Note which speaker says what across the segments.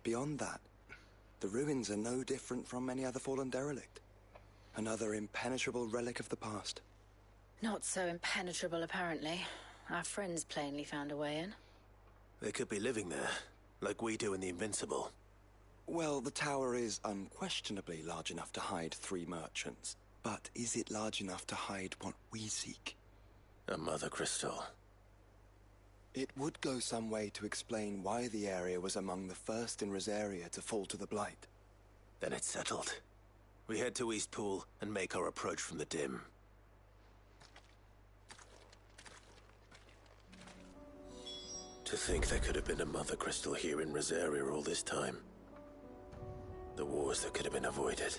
Speaker 1: Beyond that, the ruins are no different from any other fallen derelict. Another impenetrable relic of the past.
Speaker 2: Not so impenetrable, apparently. Our friends plainly found a way in.
Speaker 3: They could be living there, like we do in the Invincible.
Speaker 1: Well, the tower is unquestionably large enough to hide 3 merchants. But is it large enough to hide what we seek?
Speaker 3: A mother crystal.
Speaker 1: It would go some way to explain why the area was among the first in Rosaria to fall to the Blight.
Speaker 3: Then it's settled. We head to Eastpool and make our approach from the dim. To think there could have been a mother crystal here in Rosaria all this time. The wars that could have been avoided.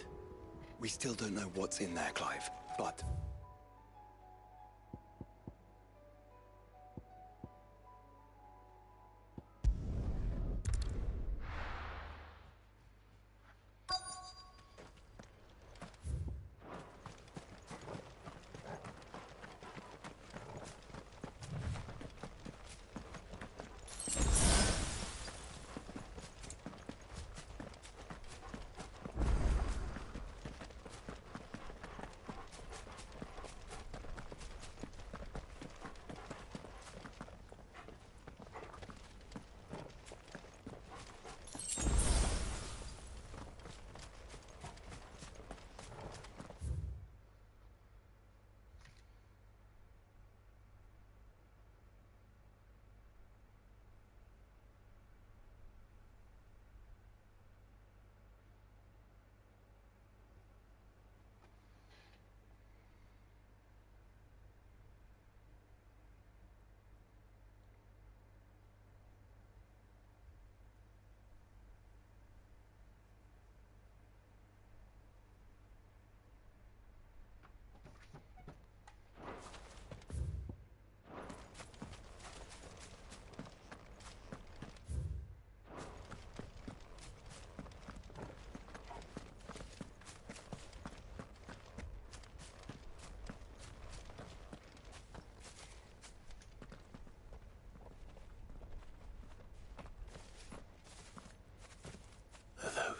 Speaker 1: We still don't know what's in there, Clive, but...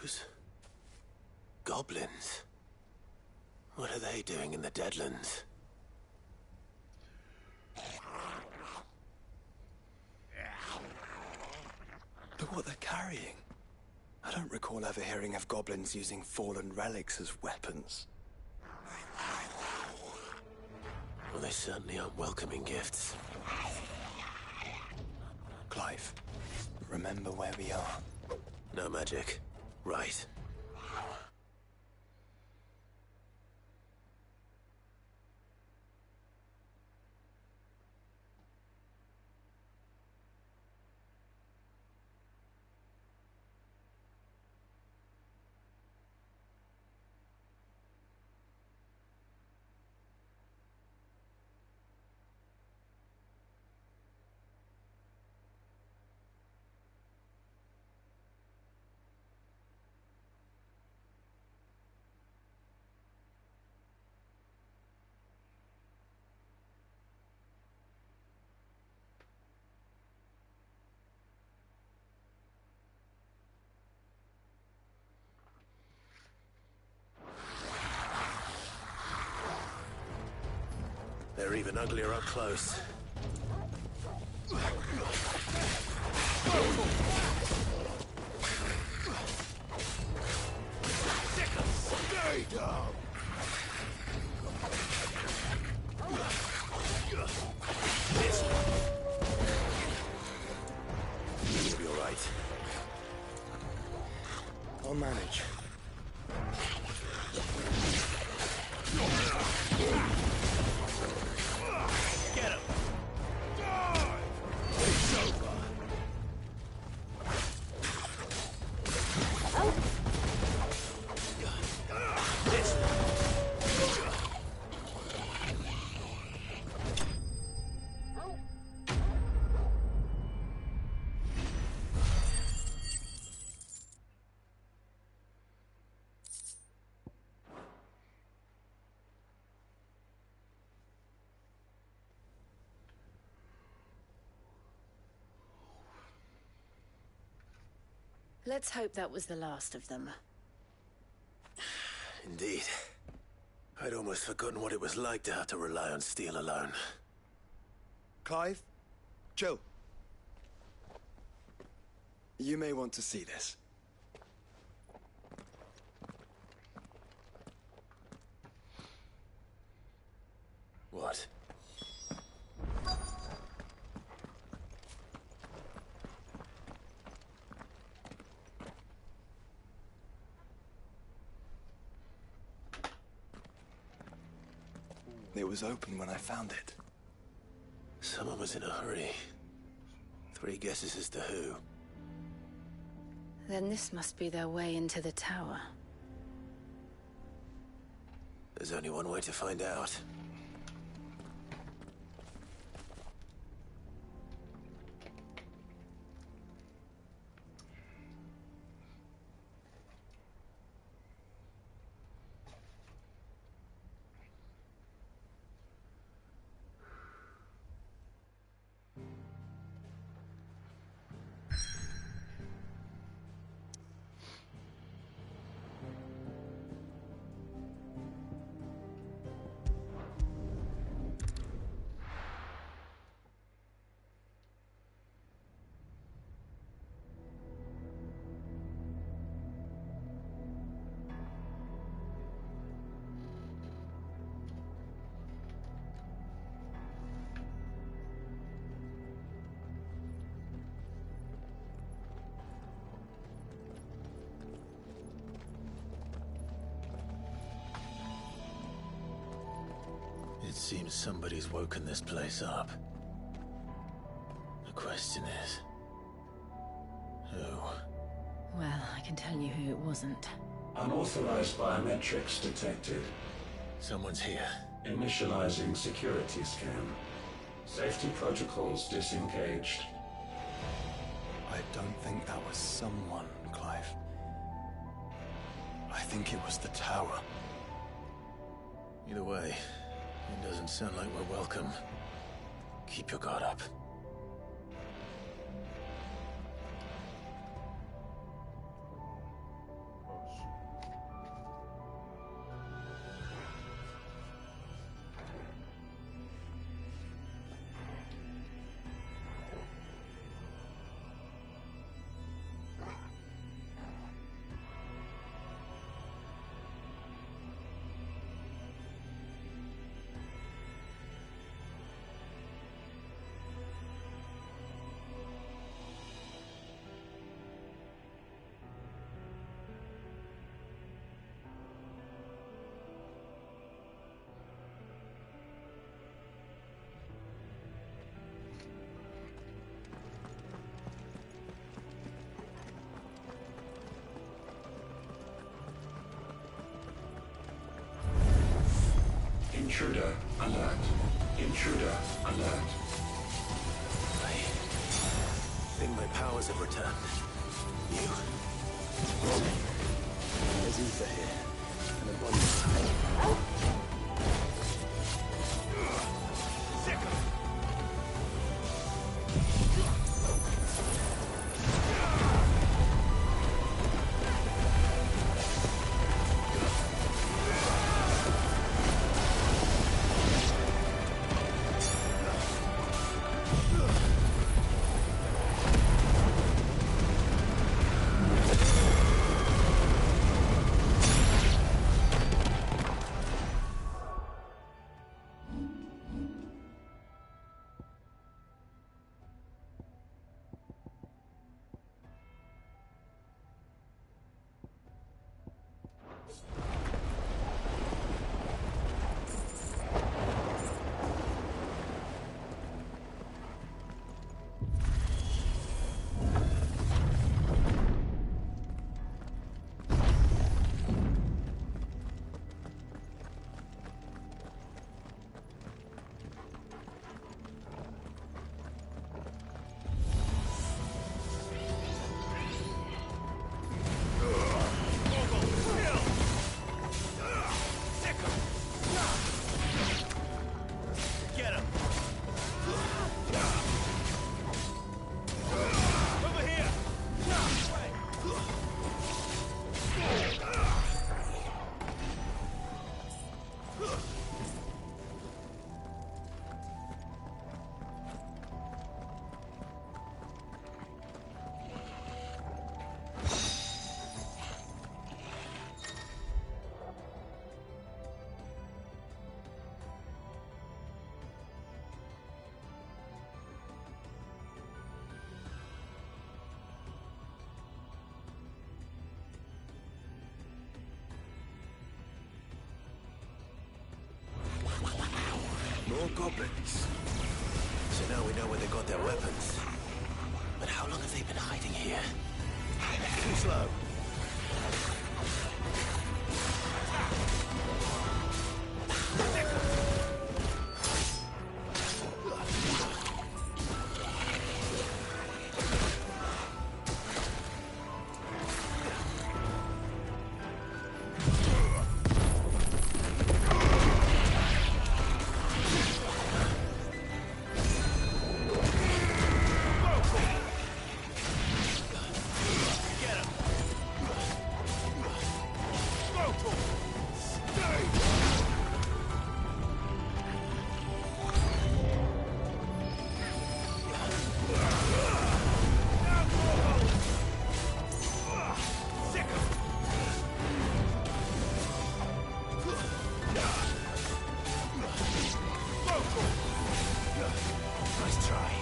Speaker 3: Those goblins. What are they doing in the Deadlands?
Speaker 1: Look what they're carrying. I don't recall ever hearing of goblins using fallen relics as weapons.
Speaker 3: Well, they certainly aren't welcoming gifts.
Speaker 1: Clive, remember where we are.
Speaker 3: No magic. Right. They're even uglier up close.
Speaker 4: Stay down!
Speaker 3: You'll be all right.
Speaker 1: I'll manage.
Speaker 4: Get him! Die! It's over!
Speaker 2: Let's hope that was the last of them.
Speaker 3: Indeed. I'd almost forgotten what it was like to have to rely on steel alone.
Speaker 1: Clive? Jill? You may want to see this.
Speaker 3: What?
Speaker 1: It was open when I found it.
Speaker 3: Someone was in a hurry. 3 guesses as to who.
Speaker 2: Then this must be their way into the tower.
Speaker 3: There's only one way to find out. It seems somebody's woken this place up. The question is... who?
Speaker 2: Well, I can tell you who it wasn't.
Speaker 5: Unauthorized biometrics detected.
Speaker 3: Someone's here.
Speaker 5: Initializing security scan. Safety protocols disengaged.
Speaker 1: I don't think that was someone, Clive. I think it was the tower.
Speaker 3: Either way, it doesn't sound like we're welcome. Keep your guard up.
Speaker 5: Intruder alert. Intruder alert.
Speaker 3: I think my powers have returned. You?
Speaker 1: There's ether here. And a body.
Speaker 4: more goblins.
Speaker 3: So now we know where they got their weapons. But how long have they been hiding here?
Speaker 4: Too slow.
Speaker 3: Nice try.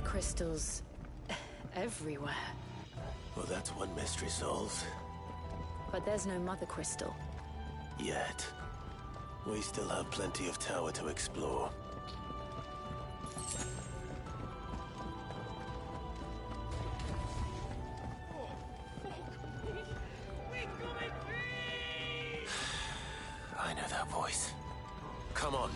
Speaker 2: Crystals everywhere.
Speaker 3: Well, that's one mystery solved.
Speaker 2: But there's no mother crystal.
Speaker 3: Yet. We still have plenty of tower to explore. I know that voice. Come on.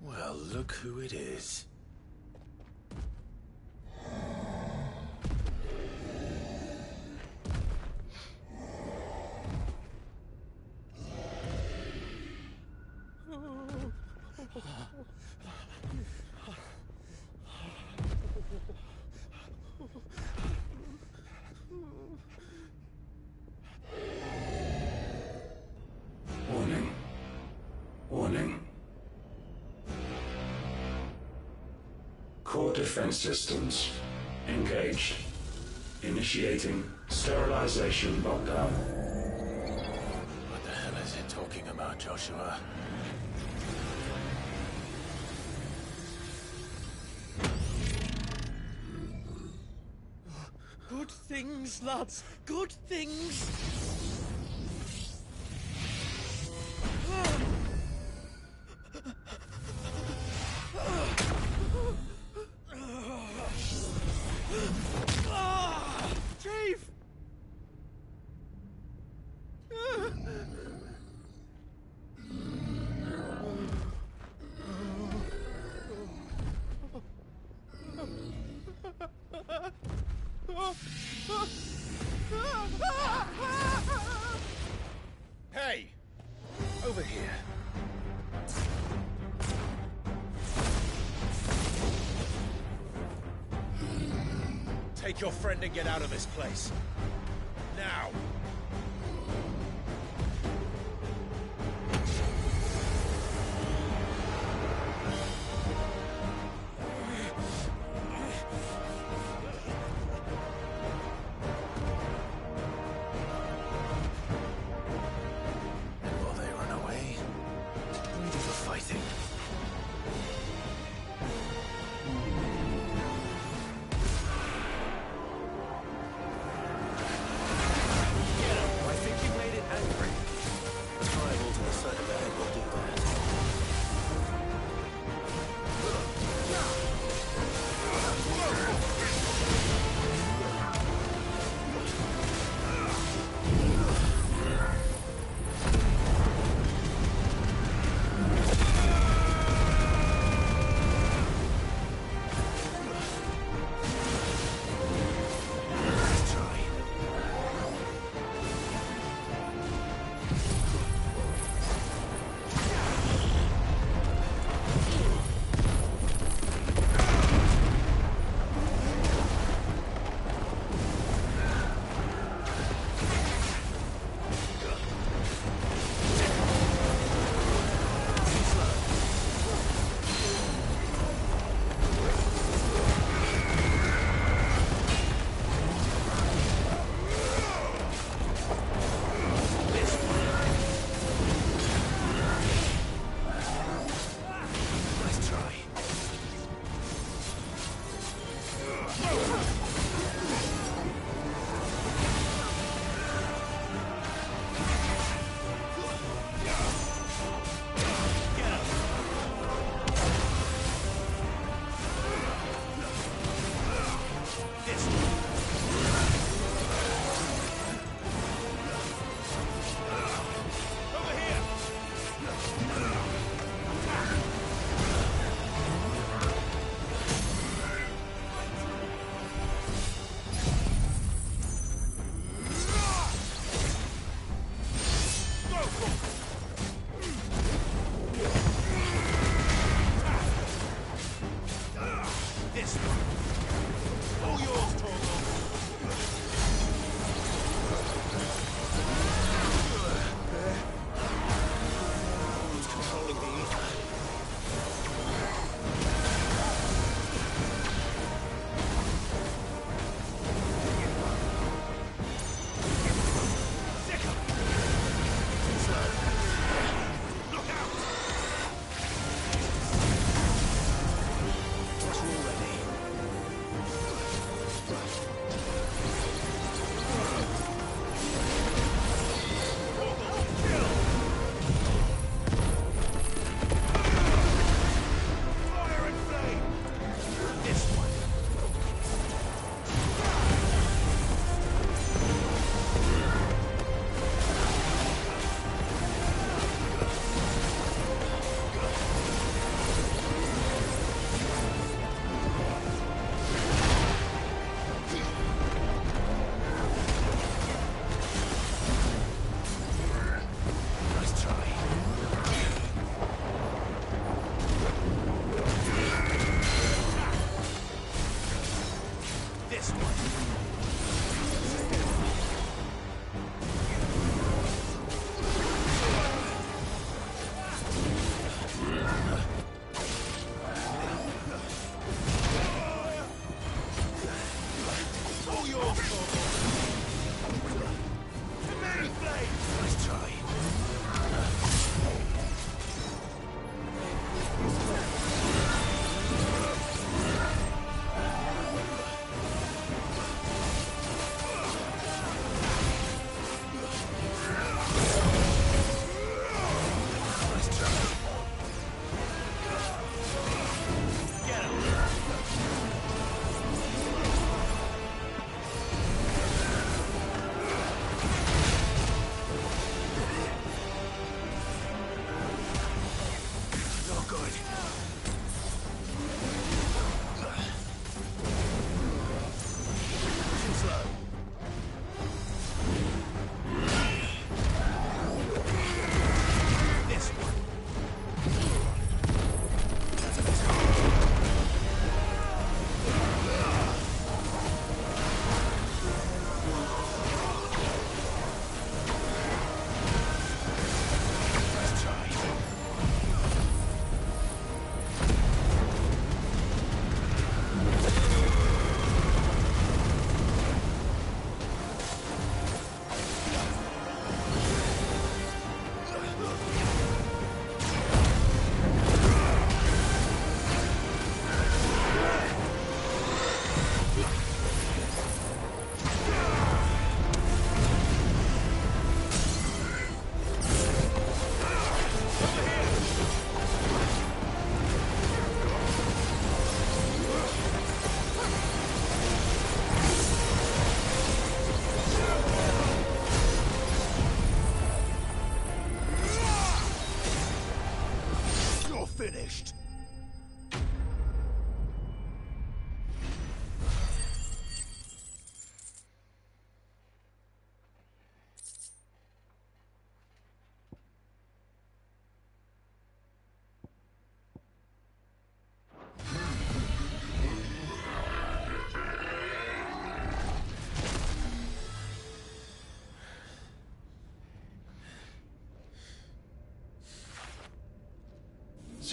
Speaker 3: Well, look who it is.
Speaker 5: Warning. Warning. Core defense systems engaged. Initiating sterilization lockdown.
Speaker 3: What the hell is it talking about, Joshua?
Speaker 4: things, lads. Good things. Chief! Hey! Over here. Take your friend and get out of this place. Now!
Speaker 3: And while they run away, we do the fighting.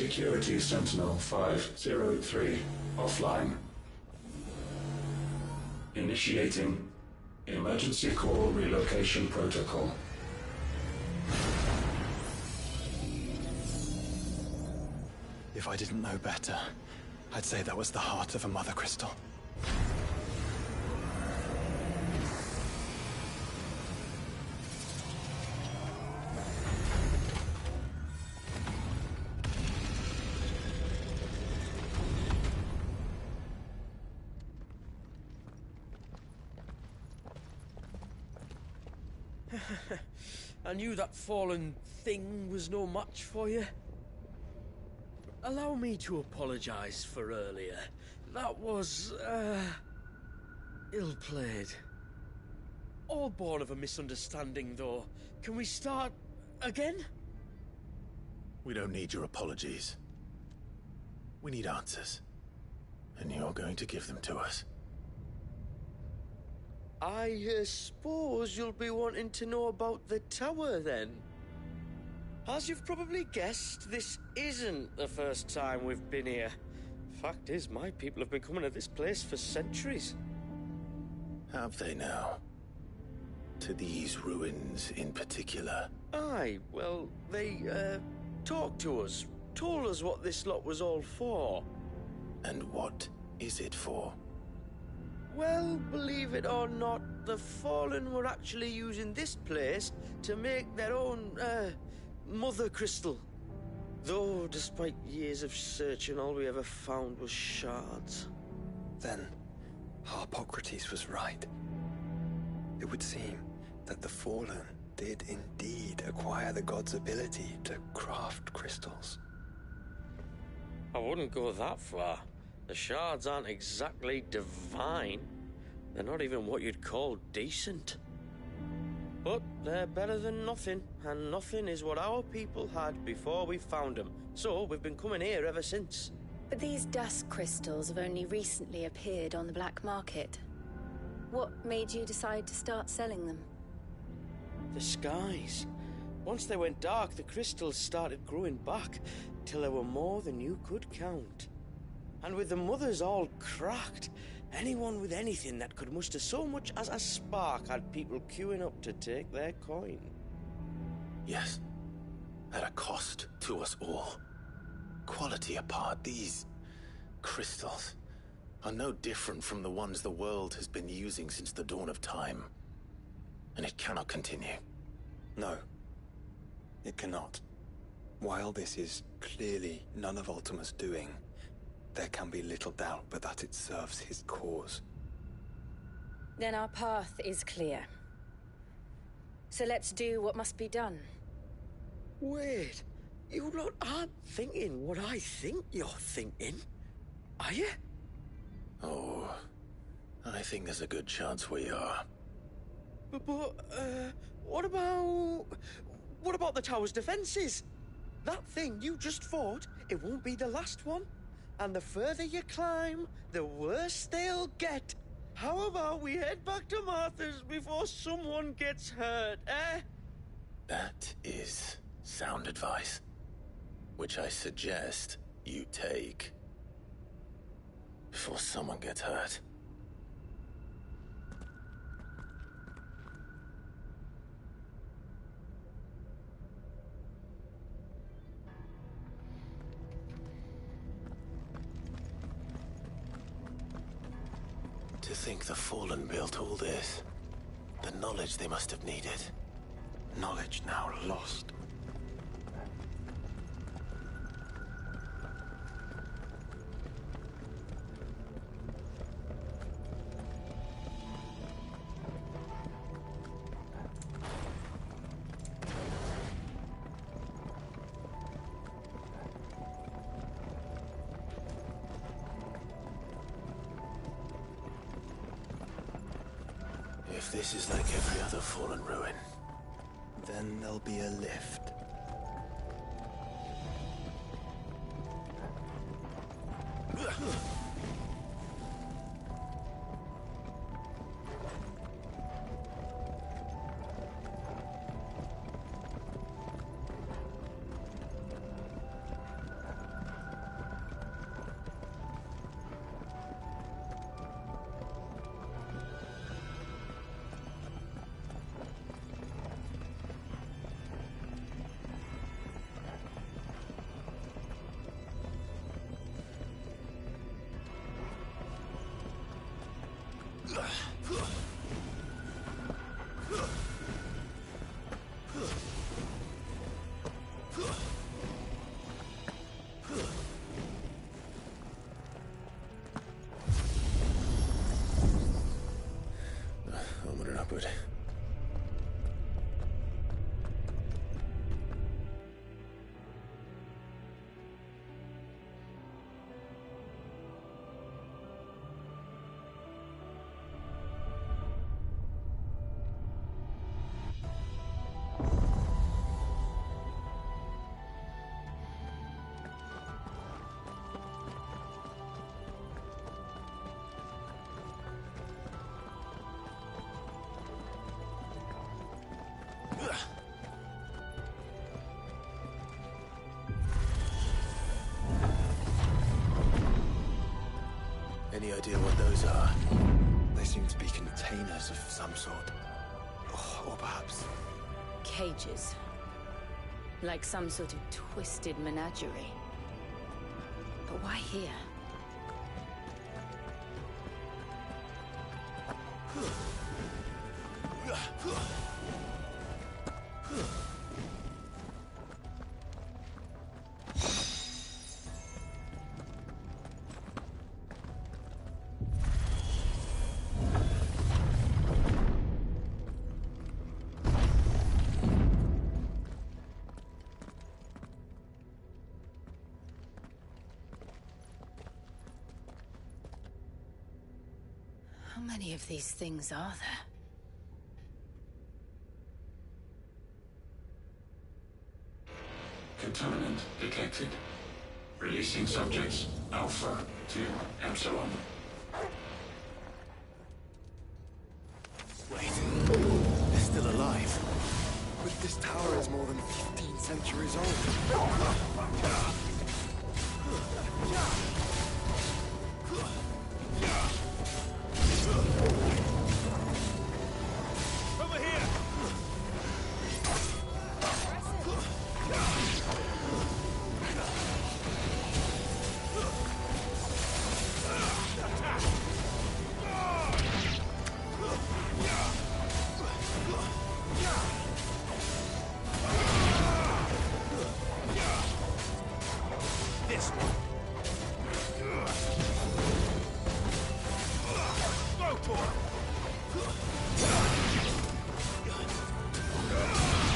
Speaker 5: Security Sentinel 503 offline. Initiating Emergency Core Relocation Protocol.
Speaker 1: If I didn't know better, I'd say that was the heart of a Mother Crystal.
Speaker 6: I knew that fallen thing was no match for you. Allow me to apologize for earlier. That was, ill-played. All born of a misunderstanding, though. Can we start again?
Speaker 3: We don't need your apologies. We need answers. And you're going to give them to us.
Speaker 6: I suppose you'll be wanting to know about the tower, then? As you've probably guessed, this isn't the first time we've been here. Fact is, my people have been coming to this place for centuries.
Speaker 3: Have they now? To these ruins in particular?
Speaker 6: Aye, well, they, talked to us. Told us what this lot was all for.
Speaker 3: And what is it for?
Speaker 6: Well, believe it or not, the Fallen were actually using this place to make their own, Mother Crystal. Though, despite years of searching, all we ever found was shards.
Speaker 1: Then, Harpocrates was right. It would seem that the Fallen did indeed acquire the god's ability to craft crystals.
Speaker 6: I wouldn't go that far. The shards aren't exactly divine. They're not even what you'd call decent. But they're better than nothing, and nothing is what our people had before we found them. So we've been coming here ever since.
Speaker 2: But these dust crystals have only recently appeared on the black market. What made you decide to start selling them?
Speaker 6: The skies. Once they went dark, the crystals started growing back, till there were more than you could count. And with the mothers all cracked, anyone with anything that could muster so much as a spark had people queuing up to take their coin.
Speaker 3: Yes. At a cost to us all. Quality apart, these crystals are no different from the ones the world has been using since the dawn of time. And it cannot continue.
Speaker 1: No, it cannot. While this is clearly none of Ultima's doing, there can be little doubt but that it serves his cause.
Speaker 2: Then our path is clear. So let's do what must be done.
Speaker 6: Wait, you lot aren't thinking what I think you're thinking, are you?
Speaker 3: Oh, I think there's a good chance we are.
Speaker 6: But, what about the tower's defenses? That thing you just fought, it won't be the last one. And the further you climb, the worse they'll get. How about we head back to Martha's before someone gets hurt, eh?
Speaker 3: That is sound advice, which I suggest you take before someone gets hurt. To think the Fallen built all this. The knowledge they must have needed.
Speaker 1: Knowledge now lost.
Speaker 3: If this is like every other Fallen ruin,
Speaker 1: Then there'll be a lift.
Speaker 3: Any idea what those are?
Speaker 1: They seem to be containers of some sort. Or perhaps...
Speaker 2: Cages. Like some sort of twisted menagerie. But why here? How many of these things are there?
Speaker 5: Contaminant detected. Releasing subjects Alpha to Epsilon.
Speaker 3: Wait, they're still alive.
Speaker 1: But this tower is more than 15 centuries old.
Speaker 4: Over here! This one. Go to her!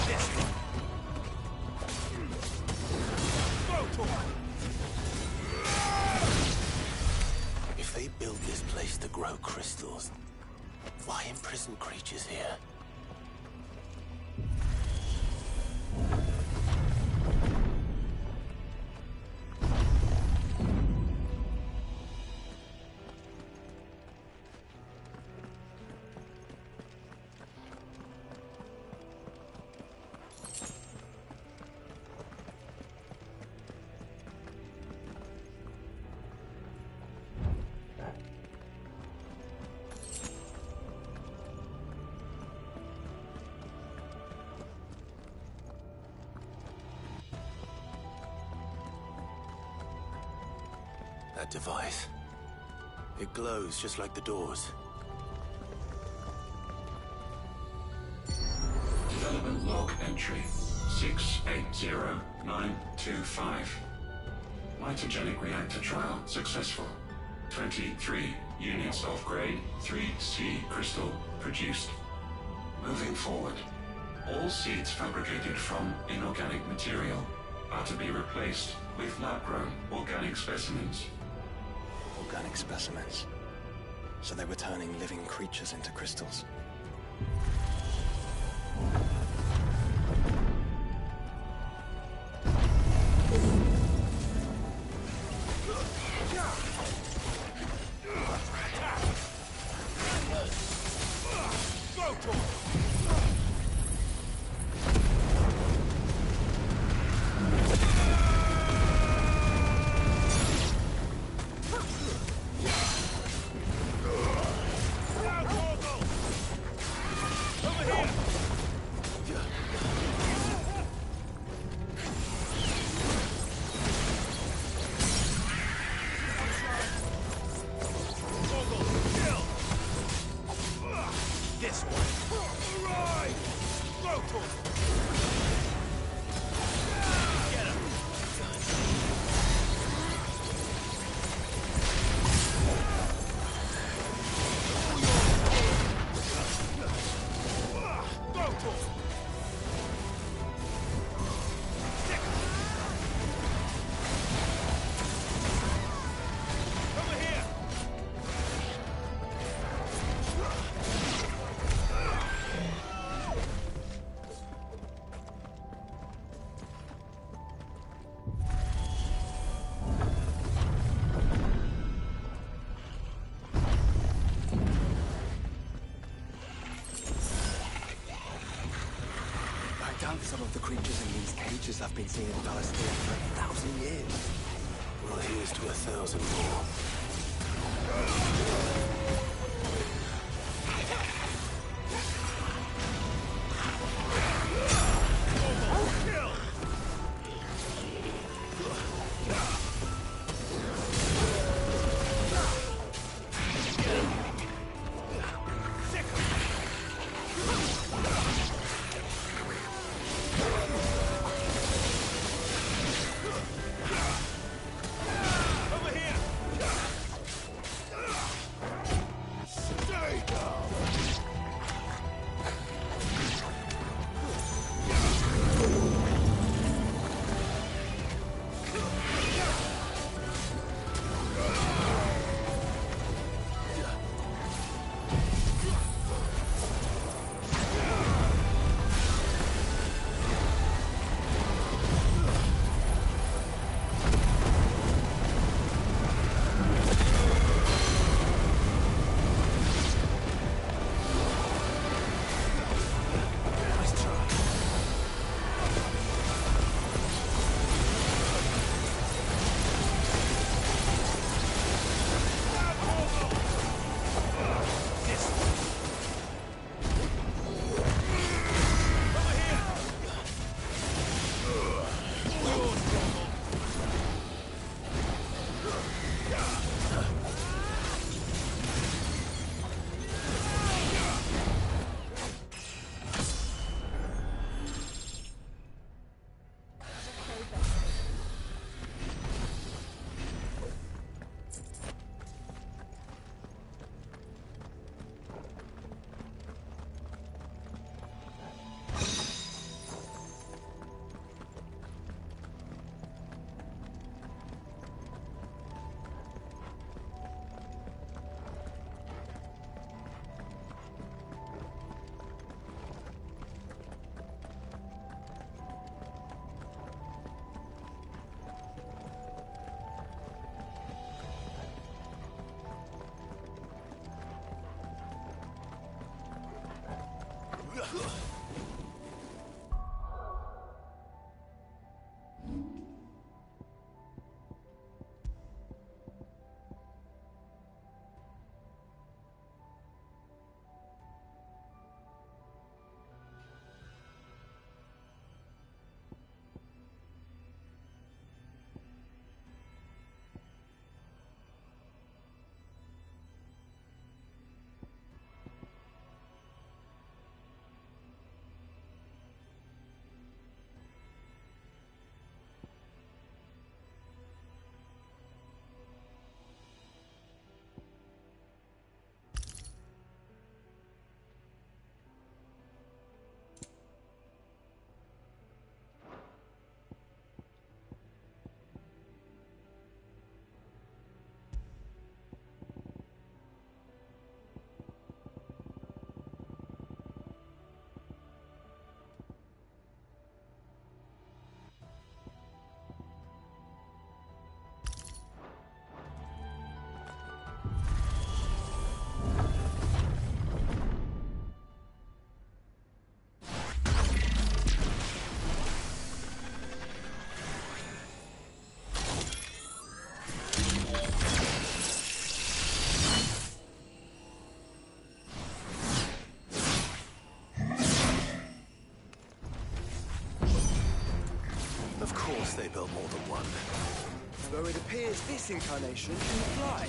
Speaker 4: This one. Go to her!
Speaker 3: If they built this place to grow crystals, why imprison creatures here? That device. It glows just like the doors.
Speaker 5: Development log entry 680925. Mitogenic reactor trial successful. 23 units of grade 3C crystal produced. Moving forward, all seeds fabricated from inorganic material are to be replaced with lab-grown organic specimens.
Speaker 1: Organic specimens. So they were turning living creatures into crystals.
Speaker 4: Go to her! This one. Right! Go to him! Get him! Go to him! Over here!
Speaker 1: I doubt some of the creatures in these cages have been seen in Palestine for 1,000 years.
Speaker 3: Well, here's to 1,000 more. They built more than one.
Speaker 6: Though it appears this incarnation can fly.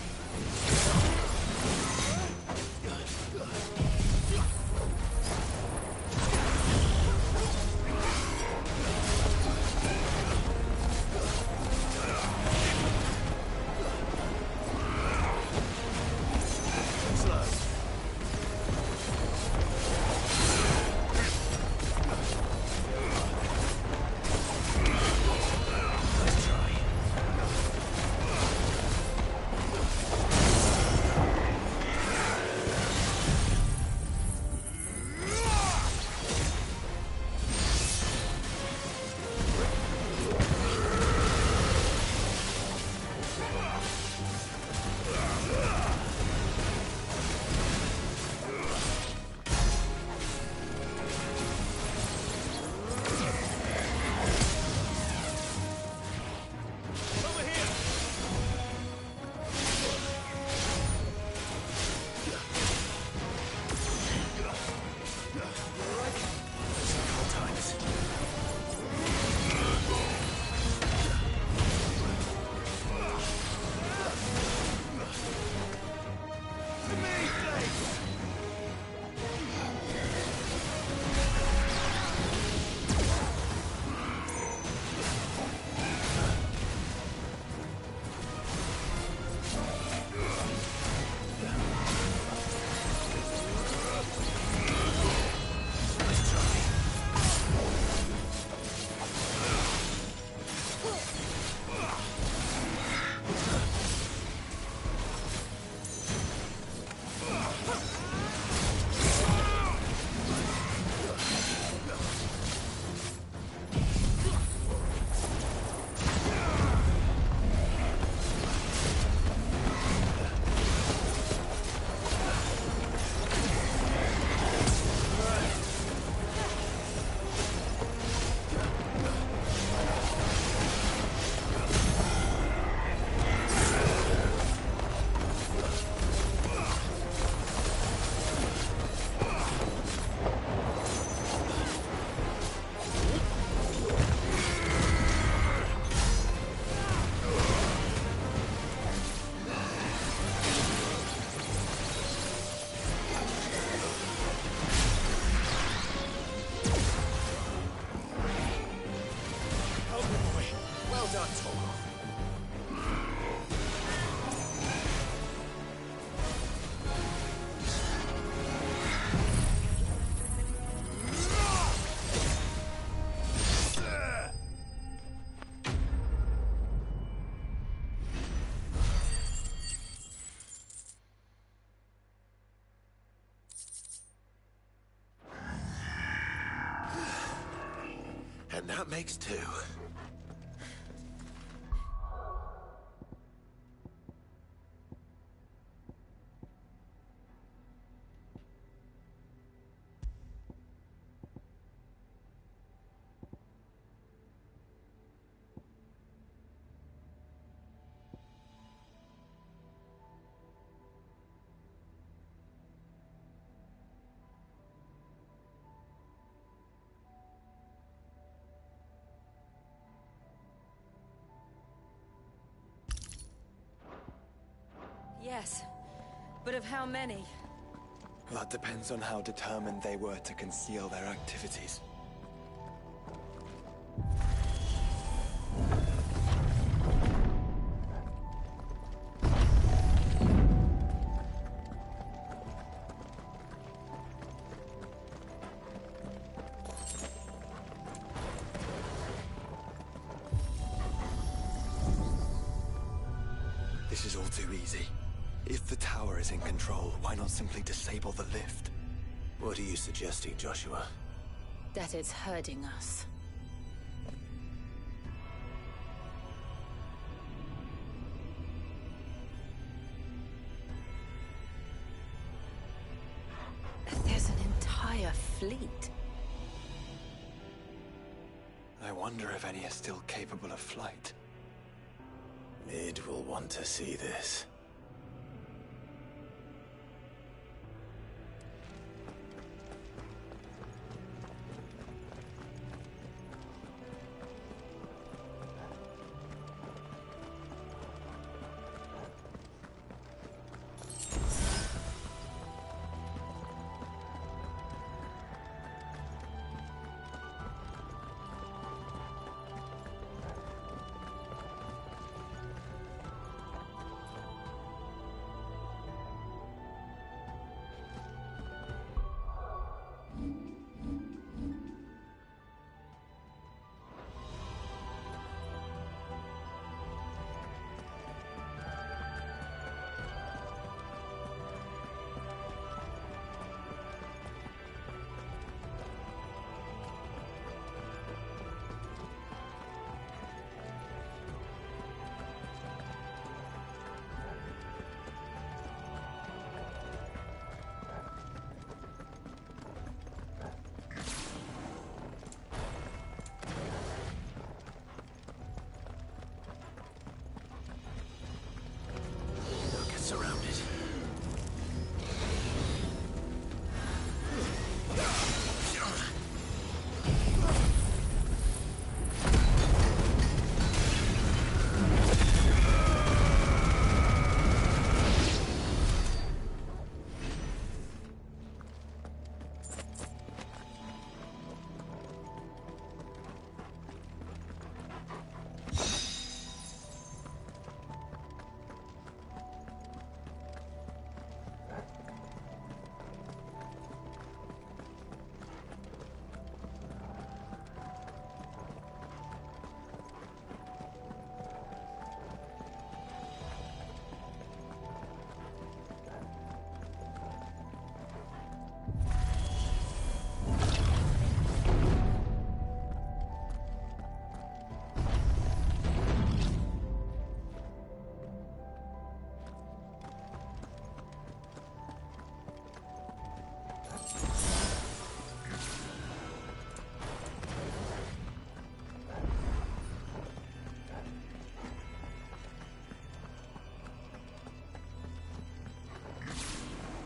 Speaker 3: That makes two.
Speaker 2: Yes, but of how many?
Speaker 1: That depends on how determined they were to conceal their activities. This is all too easy. If the tower is in control, why not simply disable the lift?
Speaker 3: What are you suggesting, Joshua?
Speaker 2: That it's hurting us. There's an entire fleet.
Speaker 1: I wonder if any are still capable of flight.
Speaker 3: Mid will want to see this. Surrounded.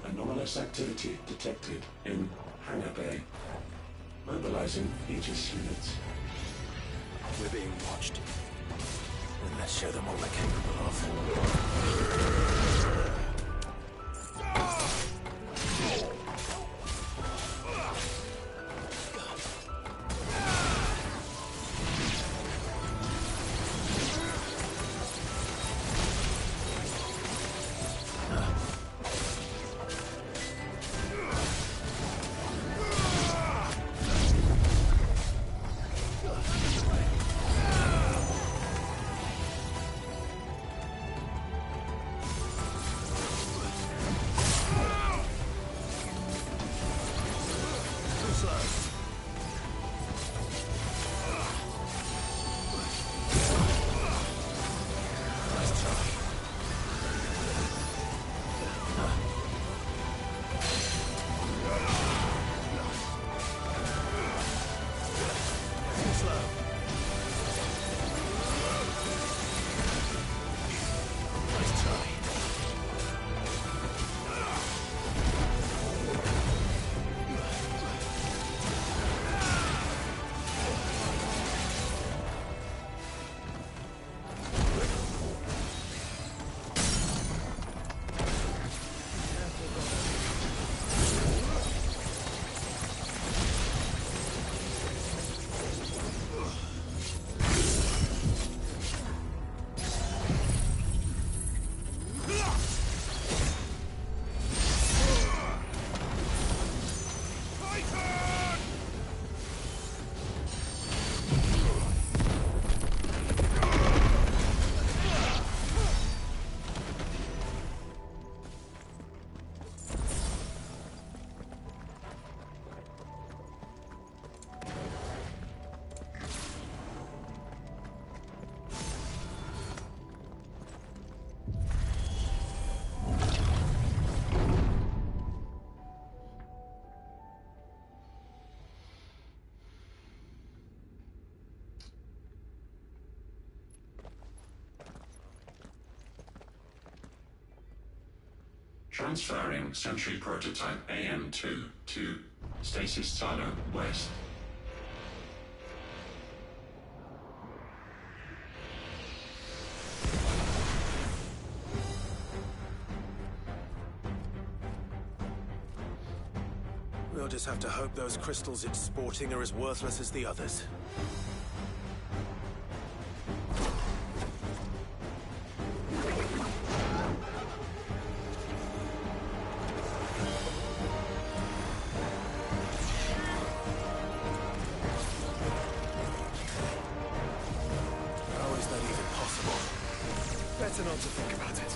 Speaker 5: Anomalous activity detected in Hangar Bay. Mobilizing Aegis units.
Speaker 3: We're being watched. And let's show them what we're capable of.
Speaker 5: Transferring Sentry Prototype AM2 to Stasis Silo West.
Speaker 4: We'll just have to hope those crystals it's sporting are as worthless as the others. How is that even possible? Better not to think about it.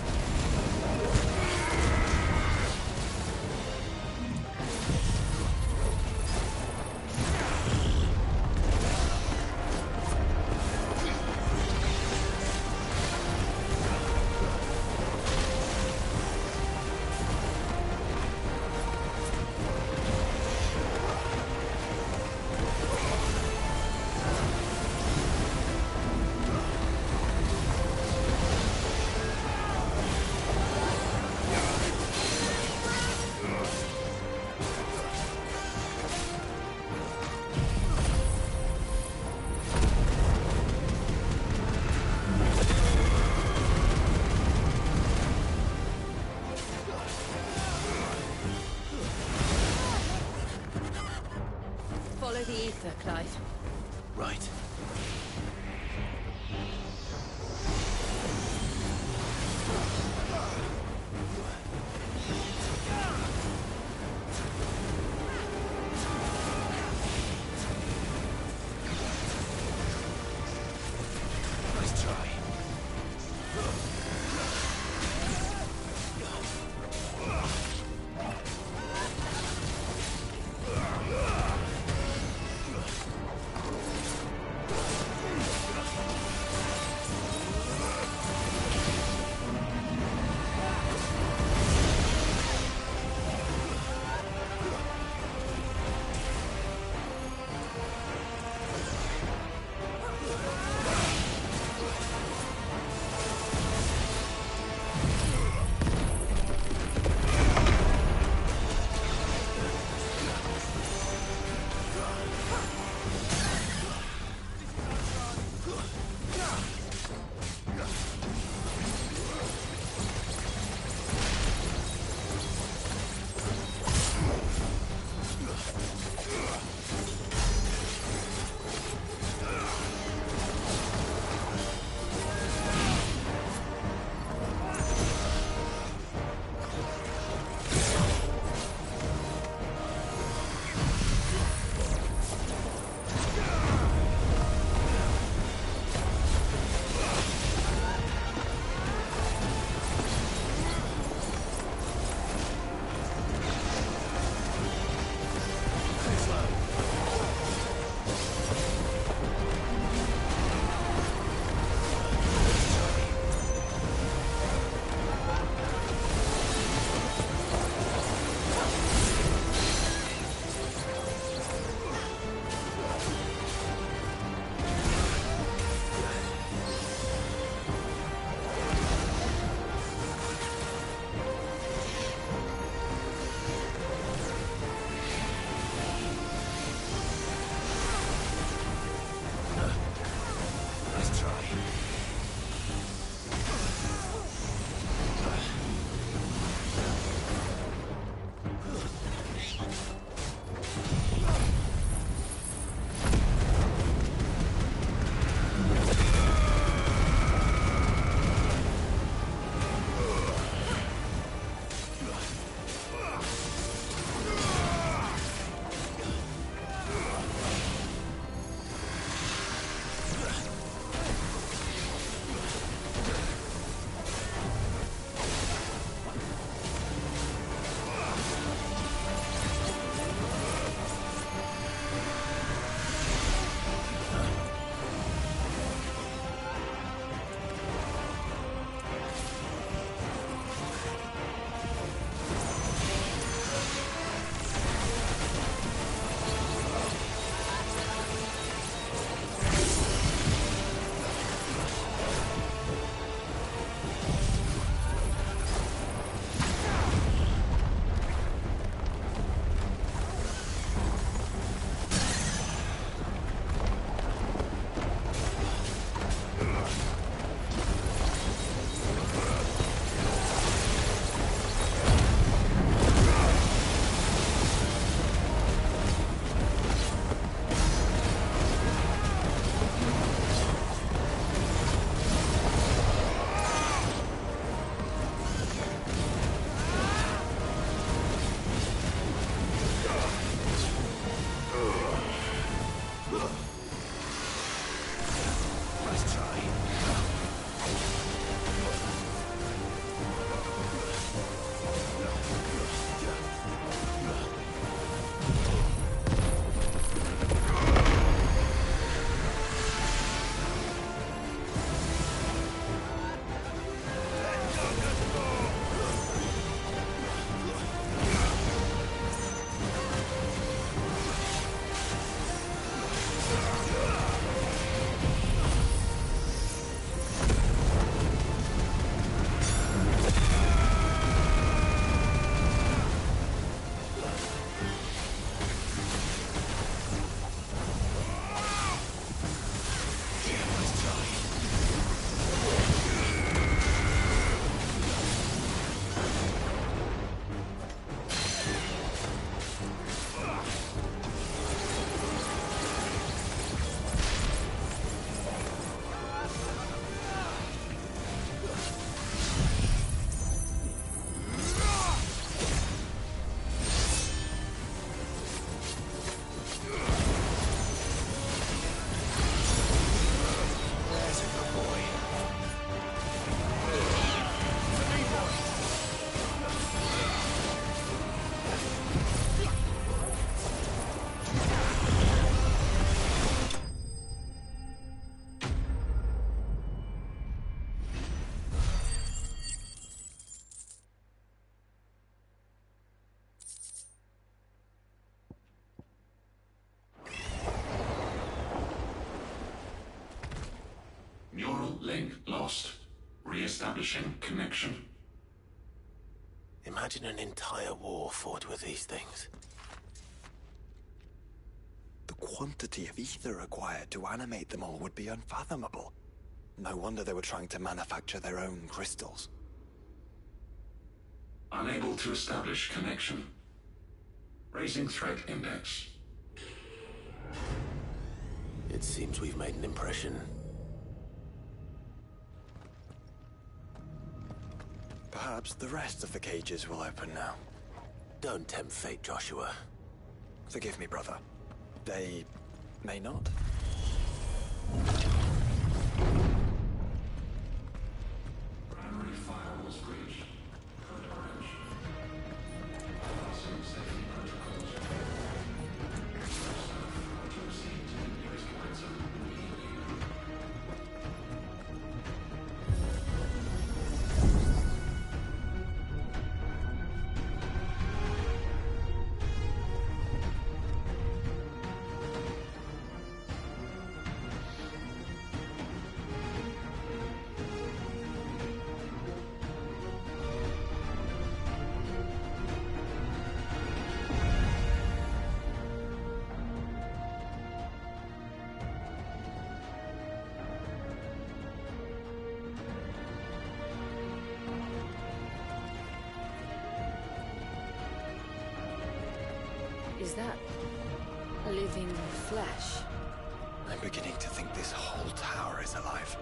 Speaker 2: Follow the ether, Clive.
Speaker 4: Right. Nice try.
Speaker 5: Establishing connection.
Speaker 3: Imagine an entire war fought with these things.
Speaker 1: The quantity of ether required to animate them all would be unfathomable. No wonder they were trying to manufacture their own crystals.
Speaker 5: Unable to establish connection. Raising threat index.
Speaker 3: It seems we've made an impression.
Speaker 1: Perhaps the rest of the cages will open now.
Speaker 3: Don't tempt fate, Joshua.
Speaker 1: Forgive me, brother. They may not.
Speaker 5: Primary firewalls breached. Code orange. Passing safety protocols. Staff to receive to the nearest light zone immediately.
Speaker 2: Is that living flesh?
Speaker 1: I'm beginning to think this whole tower is alive.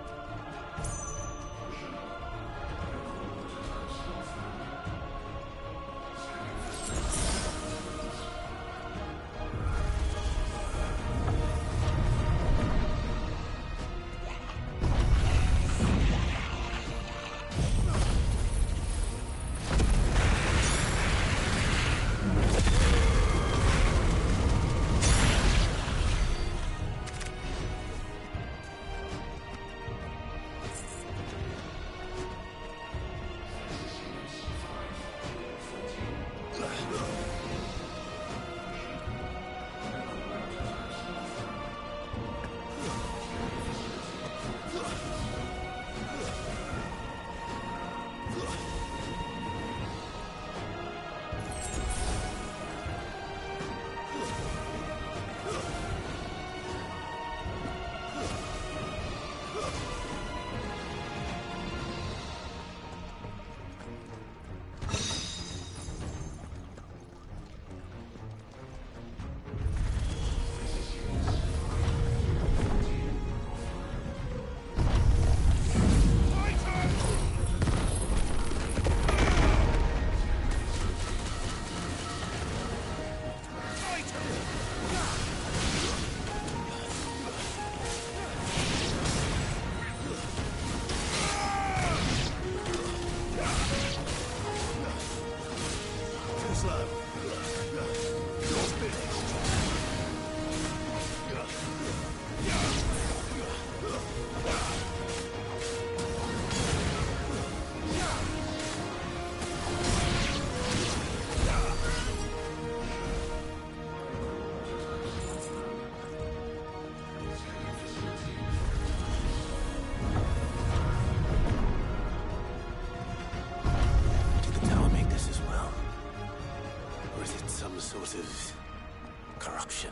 Speaker 3: Corruption.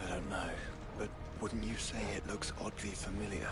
Speaker 1: I don't know, but wouldn't you say it looks oddly familiar?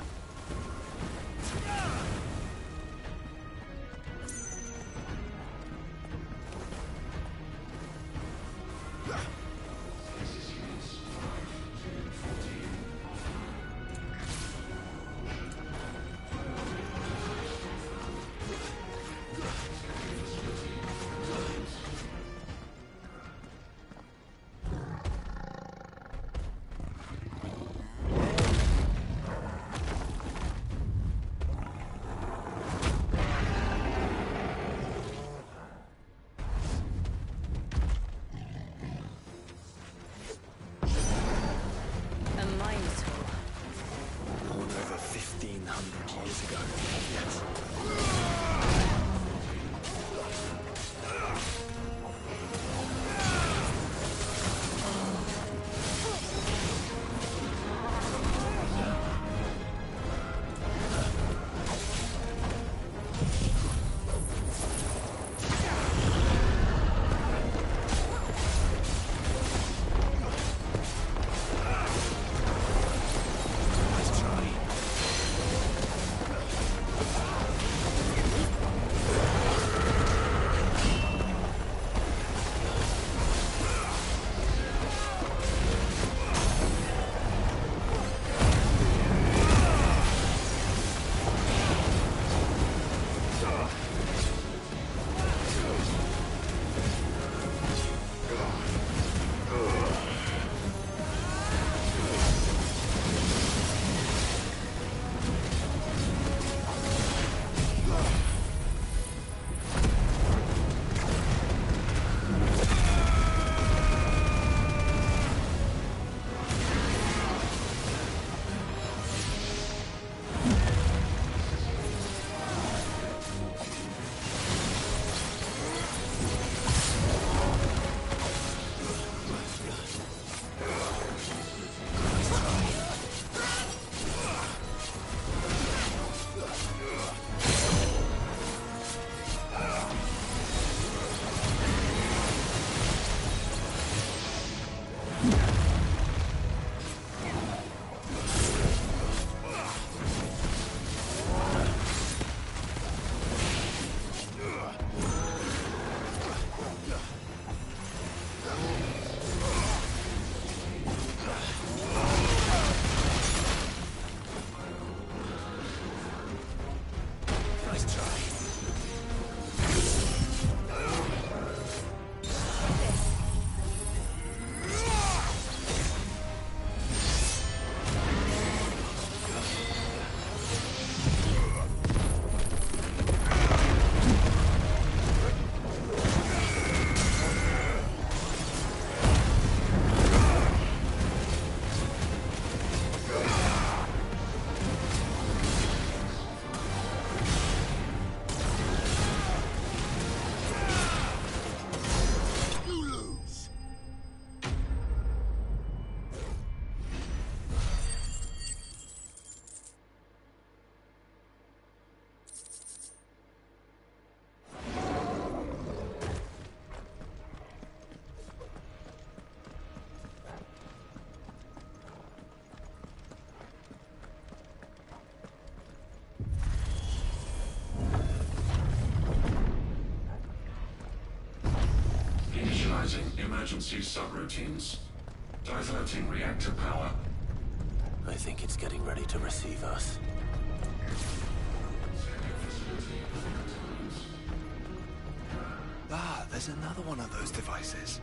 Speaker 5: emergency subroutines. Diverting reactor power.
Speaker 3: I think it's getting ready to receive us.
Speaker 1: Ah, there's another one of those devices.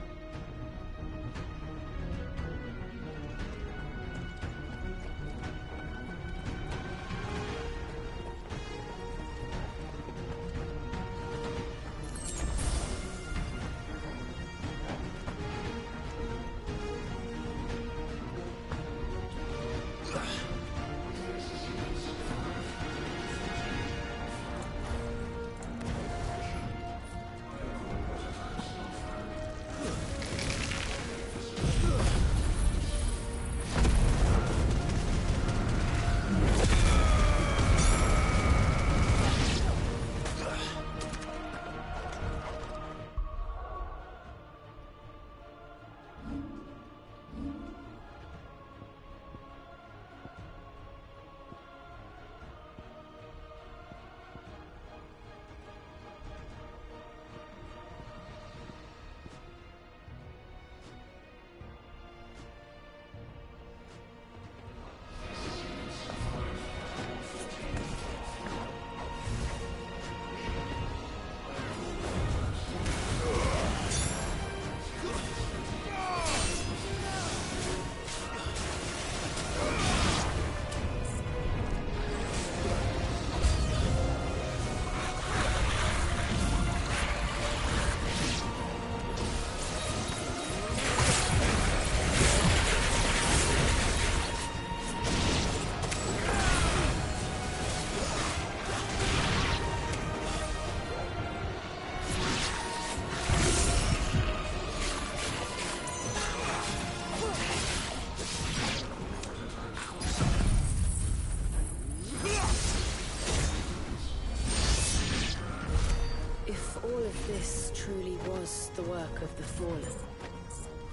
Speaker 2: This truly was the work of the Fallen.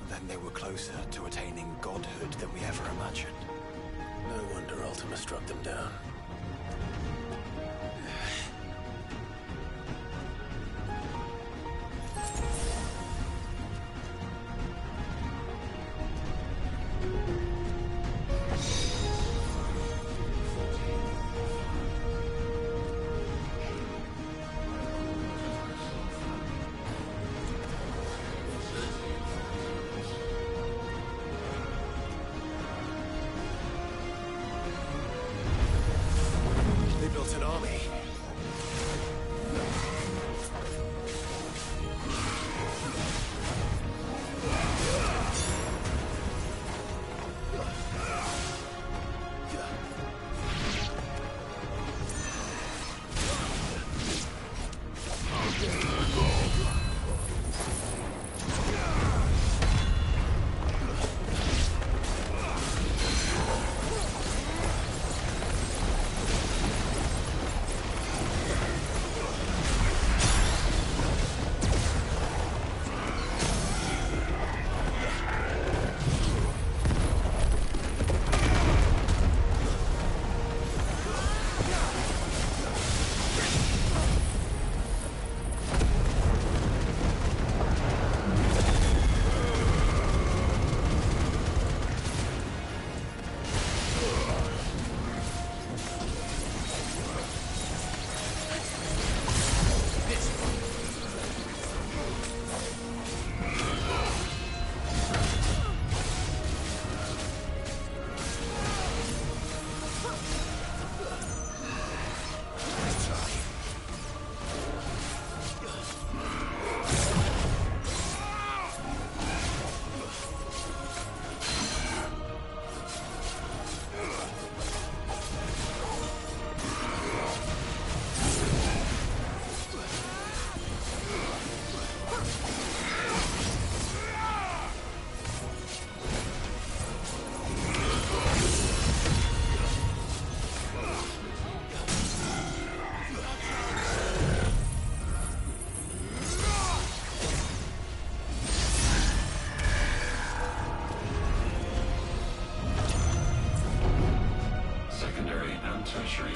Speaker 1: Then they were closer to attaining godhood than we ever imagined.
Speaker 3: No wonder Ultima struck them down.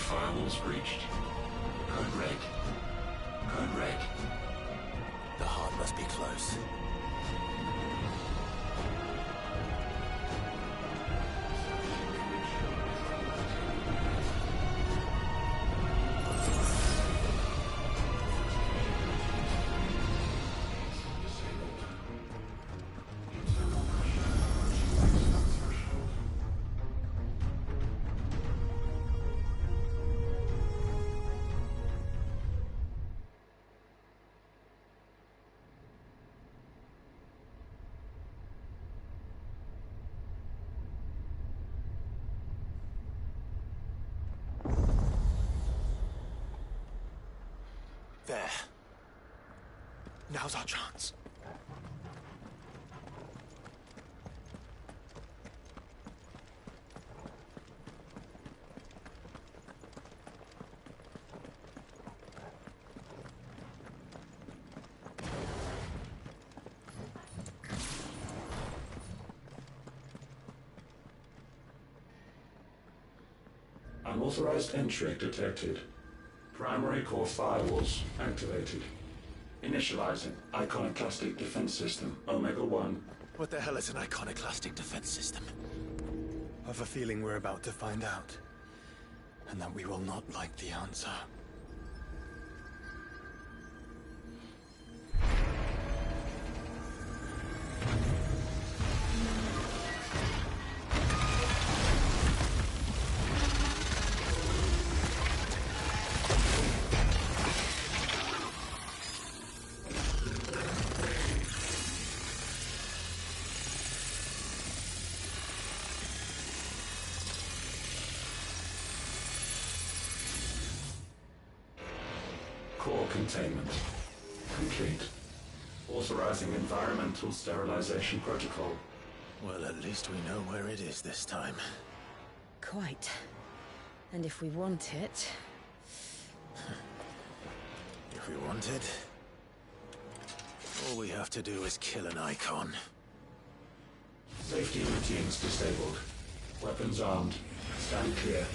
Speaker 5: Firewalls breached. Code red. Code red.
Speaker 3: The heart must be close.
Speaker 4: There. Now's our chance.
Speaker 5: Unauthorized entry detected. Primary core firewalls activated. Initializing iconoclastic defense system Omega-1.
Speaker 4: What the hell is an iconoclastic defense system?
Speaker 1: I've a feeling we're about to find out. And that we will not like the answer.
Speaker 5: Core containment complete. Authorizing environmental sterilization protocol.
Speaker 3: Well, at least we know where it is this time.
Speaker 2: Quite. And if we want it...
Speaker 3: If we want it, all we have to do is kill an icon.
Speaker 5: Safety routines disabled. Weapons armed. Stand clear.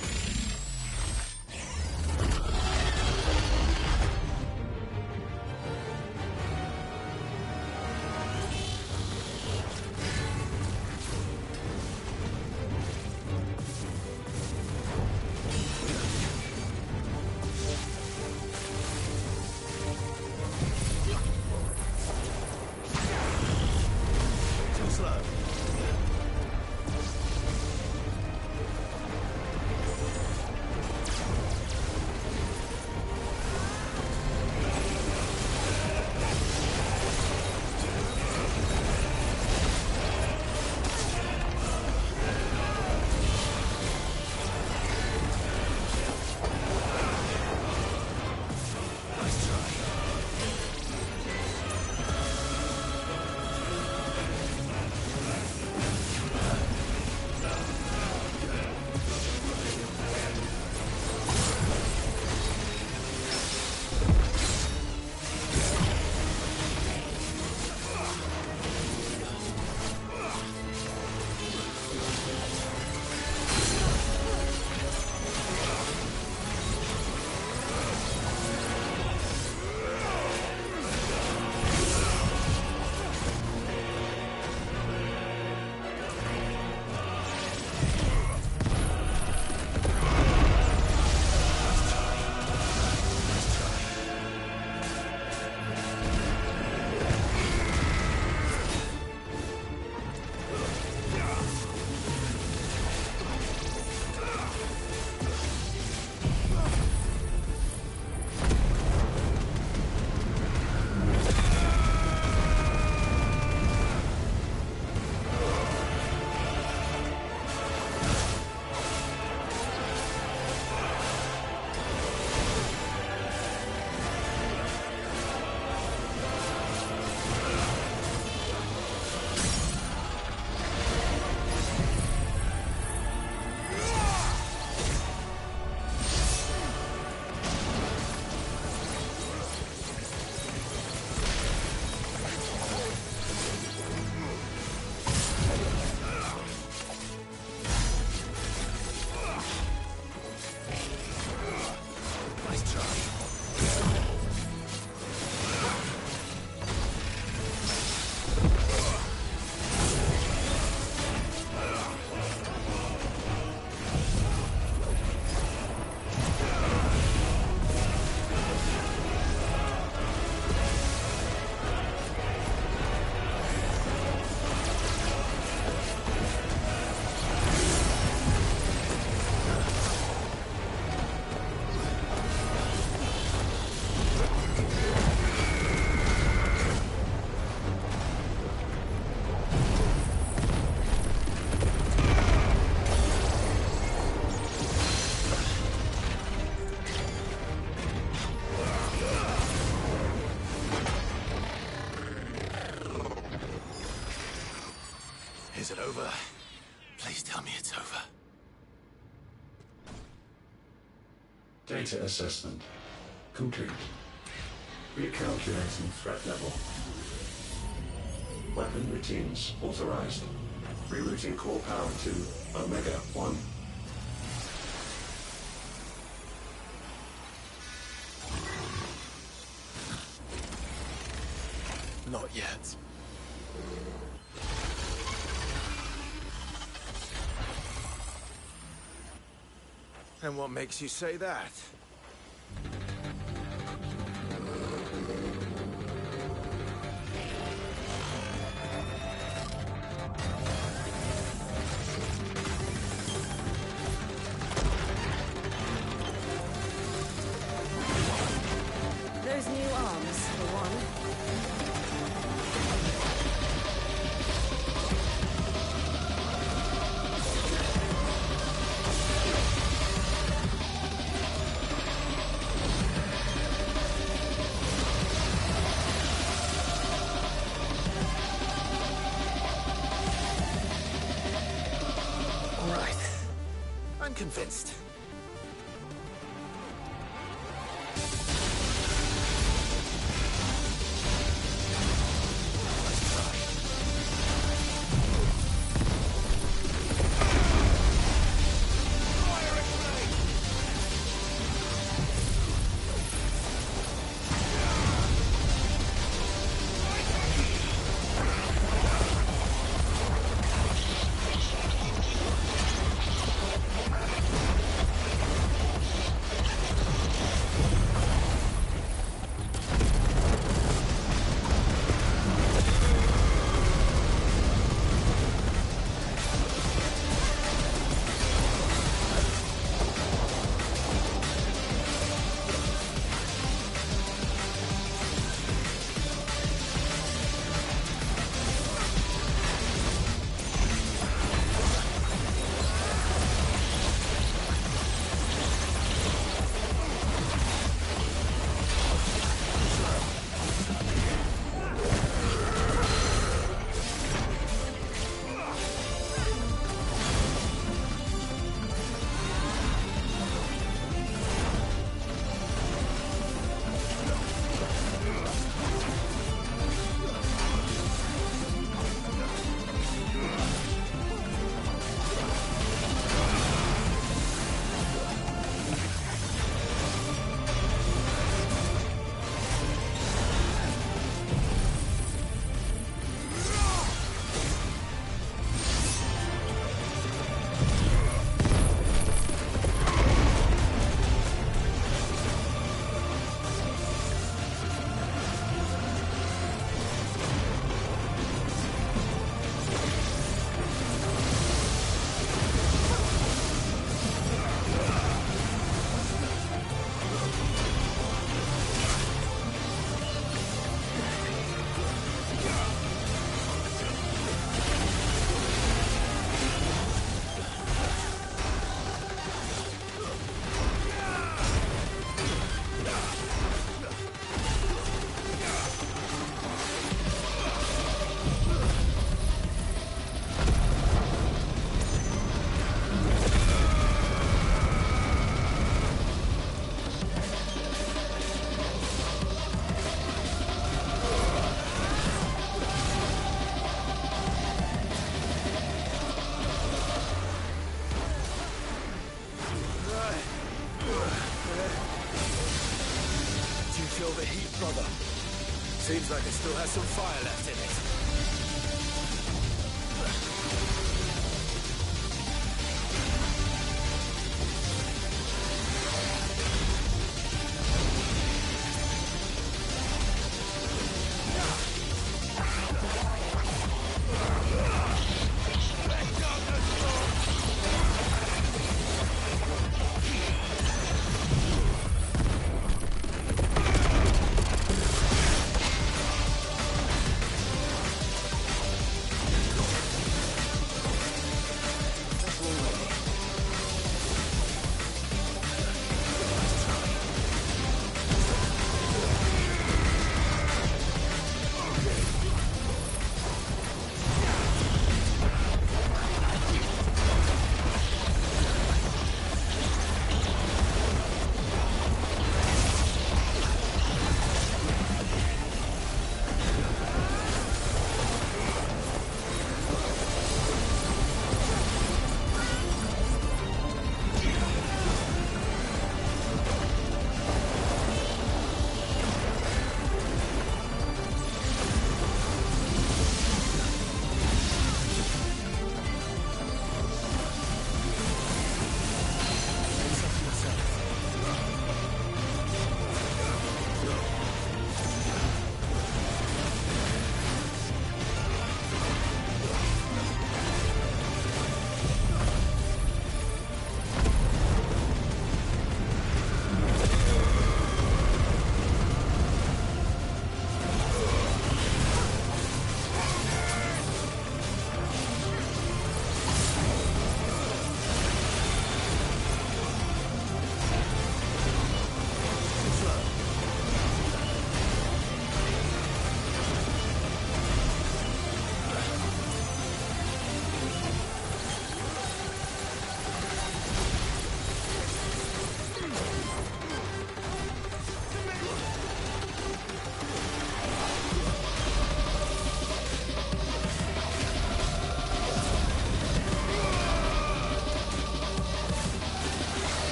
Speaker 3: Too slow.
Speaker 5: Data assessment complete. Recalculating threat level. Weapon routines authorized. Rerouting core power to Omega 1.
Speaker 4: Not yet. And what makes you say that?
Speaker 2: Those new arms, for one.
Speaker 4: All right. I'm convinced. Feel the heat, brother. Seems like it still has some fire left in it.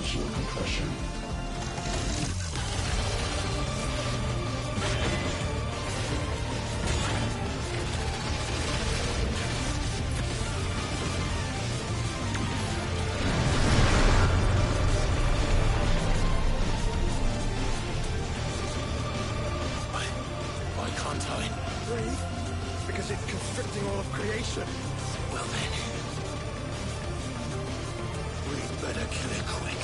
Speaker 5: dimensional compression.
Speaker 3: Why can't I?
Speaker 4: Breathe? Because it's constricting all of creation.
Speaker 3: Well then, we'd better kill it quick.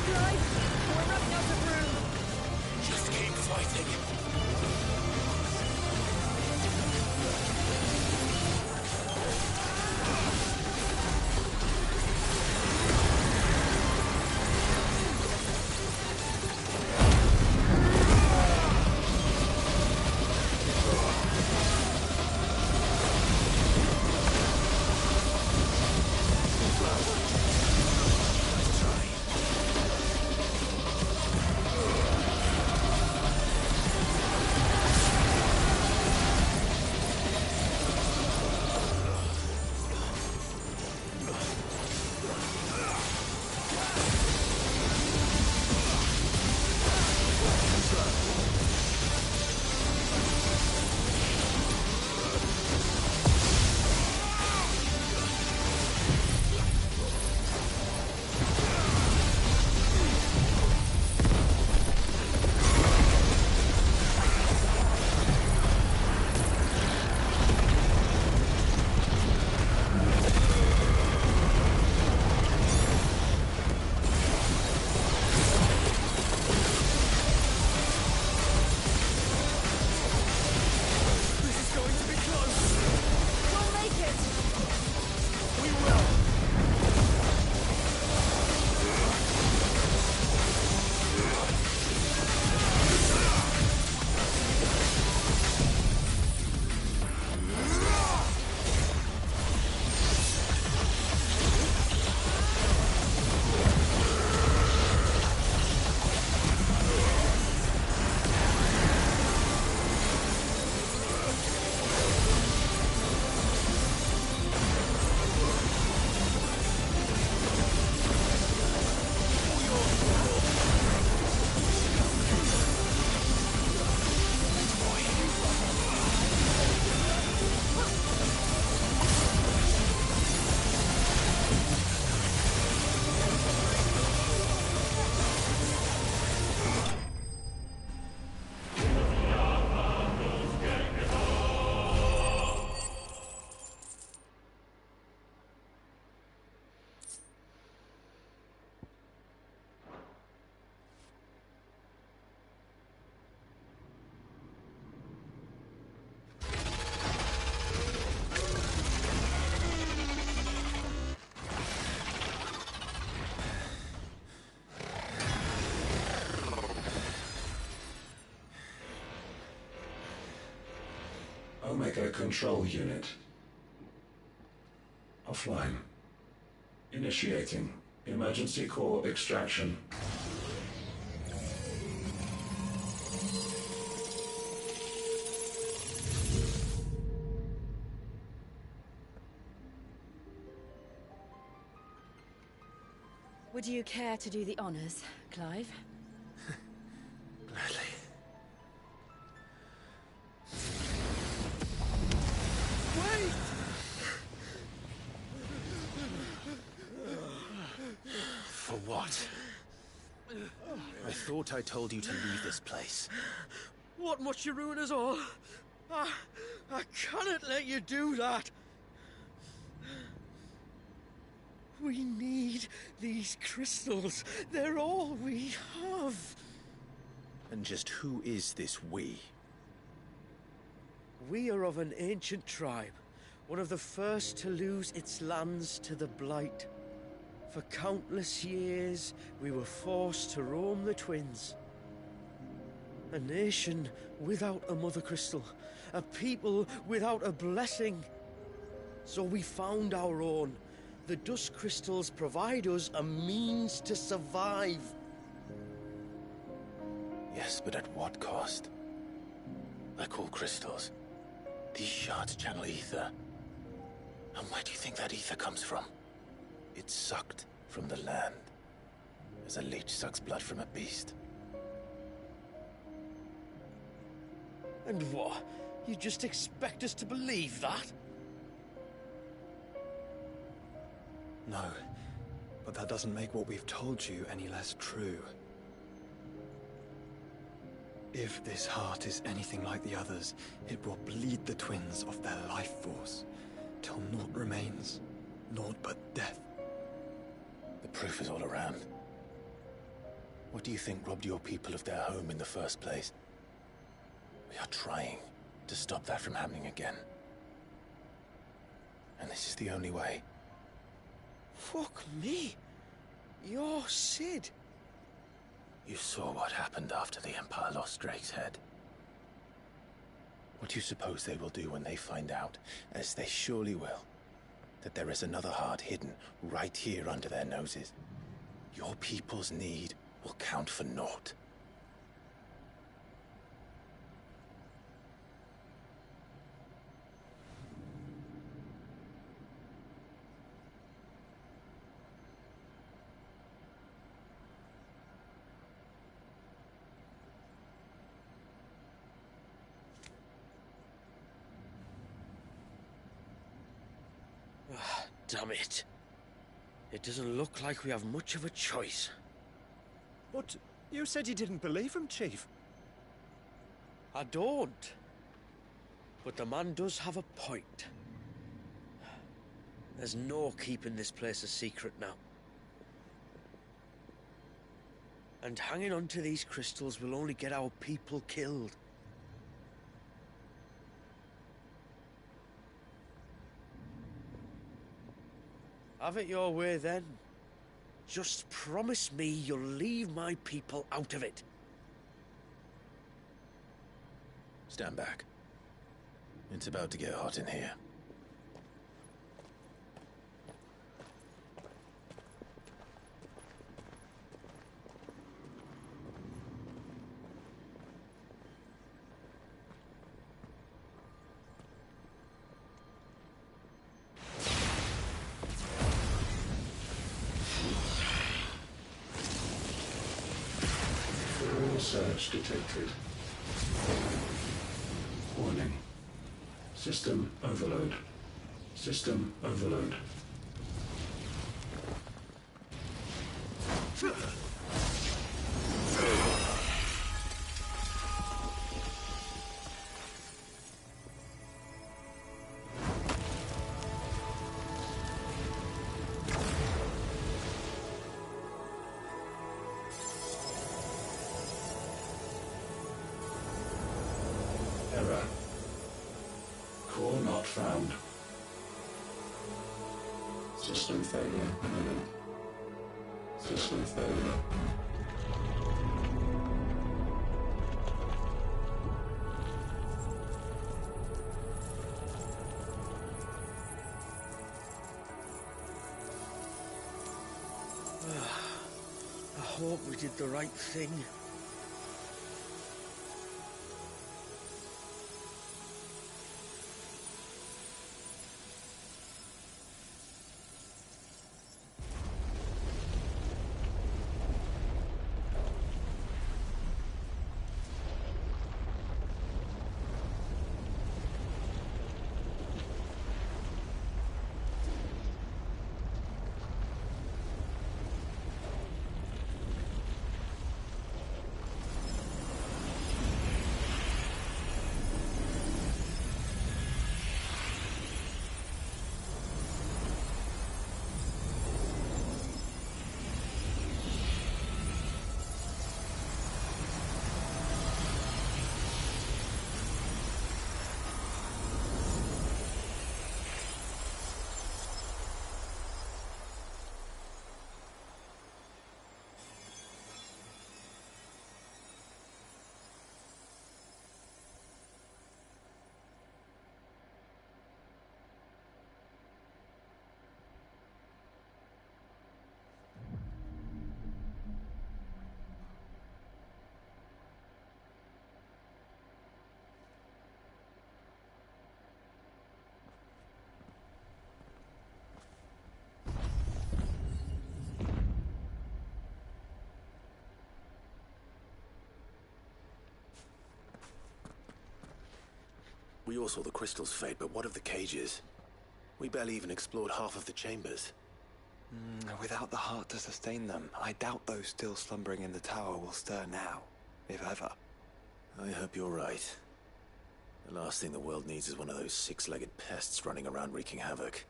Speaker 2: Clive, we're running out of room.
Speaker 3: Just keep fighting.
Speaker 5: Omega Control Unit. Offline. Initiating emergency core extraction.
Speaker 2: Would you care to do the honors, Clive?
Speaker 3: Gladly.
Speaker 4: Wait!
Speaker 3: For what? I thought I told you to leave this place.
Speaker 6: What must you ruin us all? I cannot let you do that. We need these crystals. They're all we have.
Speaker 3: And just who is this we?
Speaker 6: We are of an ancient tribe, one of the first to lose its lands to the Blight. For countless years, we were forced to roam the Twins. A nation without a Mother Crystal, a people without a blessing. So we found our own. The Dust Crystals provide us a means to survive.
Speaker 3: Yes, but at what cost? Like all crystals, these shards channel ether. And where do you think that ether comes from? It's sucked from the land, as a leech sucks blood from a beast.
Speaker 6: And what? You just expect us to believe that?
Speaker 1: No, but that doesn't make what we've told you any less true. If this heart is anything like the others, it will bleed the twins of their life force, till naught remains, naught but death.
Speaker 3: The proof is all around. What do you think robbed your people of their home in the first place? We are trying to stop that from happening again. And this is the only way.
Speaker 6: Fuck me. You're Sid.
Speaker 3: You saw what happened after the Empire lost Drake's head. What do you suppose they will do when they find out, as they surely will, that there is another heart hidden right here under their noses? Your people's need will count for naught.
Speaker 6: Damn it. It doesn't look like we have much of a choice.
Speaker 4: But you said you didn't believe him, Chief.
Speaker 6: I don't. But the man does have a point. There's no keeping this place a secret now. And hanging on to these crystals will only get our people killed. Have it your way then. Just promise me you'll leave my people out of it.
Speaker 3: Stand back. It's about to get hot in here.
Speaker 5: Search detected. Warning. System overload. System overload. Error. Core not found. System failure imminent. System failure.
Speaker 6: I hope we did the right thing.
Speaker 3: We all saw the crystal's fate, but what of the cages? We barely even explored half of the chambers.
Speaker 1: Without the heart to sustain them, I doubt those still slumbering in the tower will stir now, if ever.
Speaker 3: I hope you're right. The last thing the world needs is one of those six-legged pests running around wreaking havoc.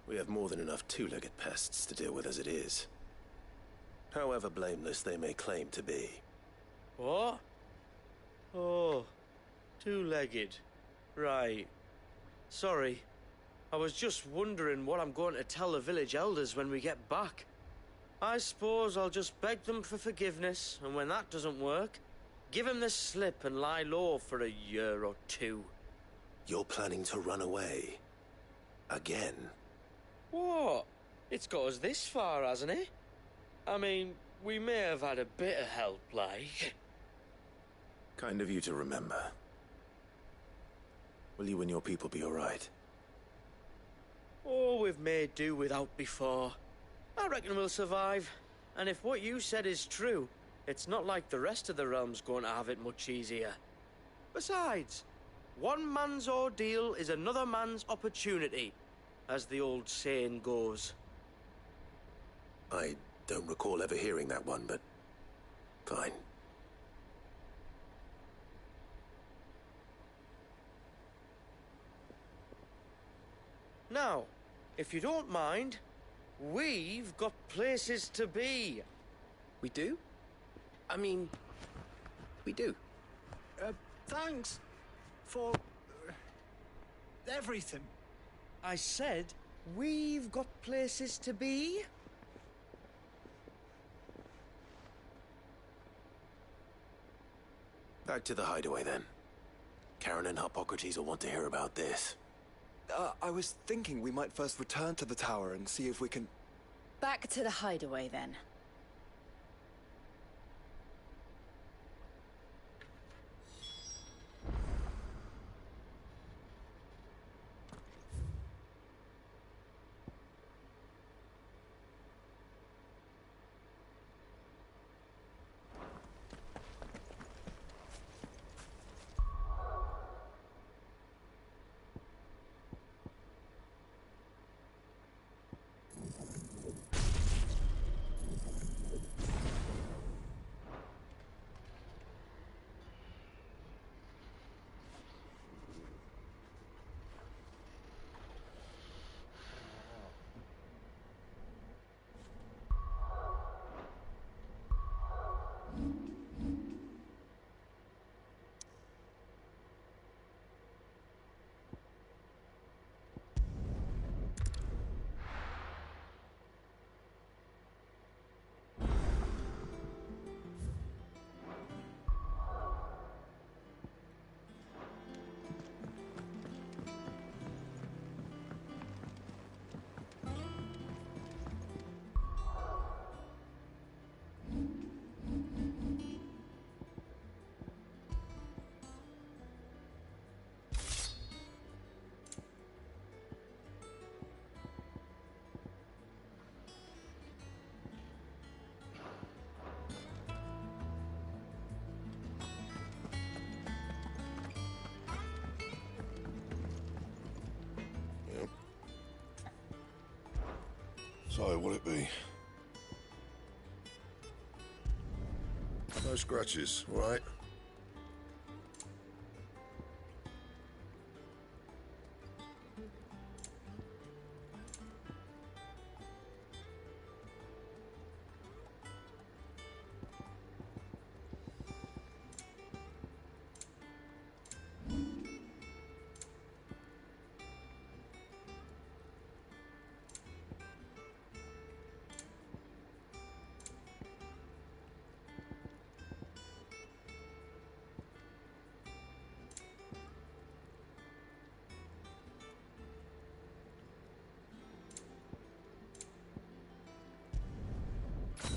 Speaker 3: We have more than enough two-legged pests to deal with as it is. However blameless they may claim to be.
Speaker 6: What? Oh, two-legged. Right. Sorry. I was just wondering what I'm going to tell the village elders when we get back. I suppose I'll just beg them for forgiveness, and when that doesn't work, give them the slip and lie low for a year or two.
Speaker 3: You're planning to run away? Again?
Speaker 6: What? It's got us this far, hasn't it? I mean, we may have had a bit of help, like.
Speaker 3: Kind of you to remember. Will you and your people be alright?
Speaker 6: Oh, we've made do without before. I reckon we'll survive. And if what you said is true, it's not like the rest of the realm's going to have it much easier. Besides, one man's ordeal is another man's opportunity, as the old saying goes.
Speaker 3: I don't recall ever hearing that one, but fine.
Speaker 6: Now, if you don't mind, we've got places to be.
Speaker 1: We do? I mean, we do.
Speaker 4: Thanks for everything.
Speaker 6: I said, we've got places to be.
Speaker 3: Back to the hideaway, then. Karen and Hippocrates will want to hear about this.
Speaker 1: I was thinking we might first return to the tower and see if we can...
Speaker 2: Back to the hideaway, then.
Speaker 7: So, will it be? No scratches, all right?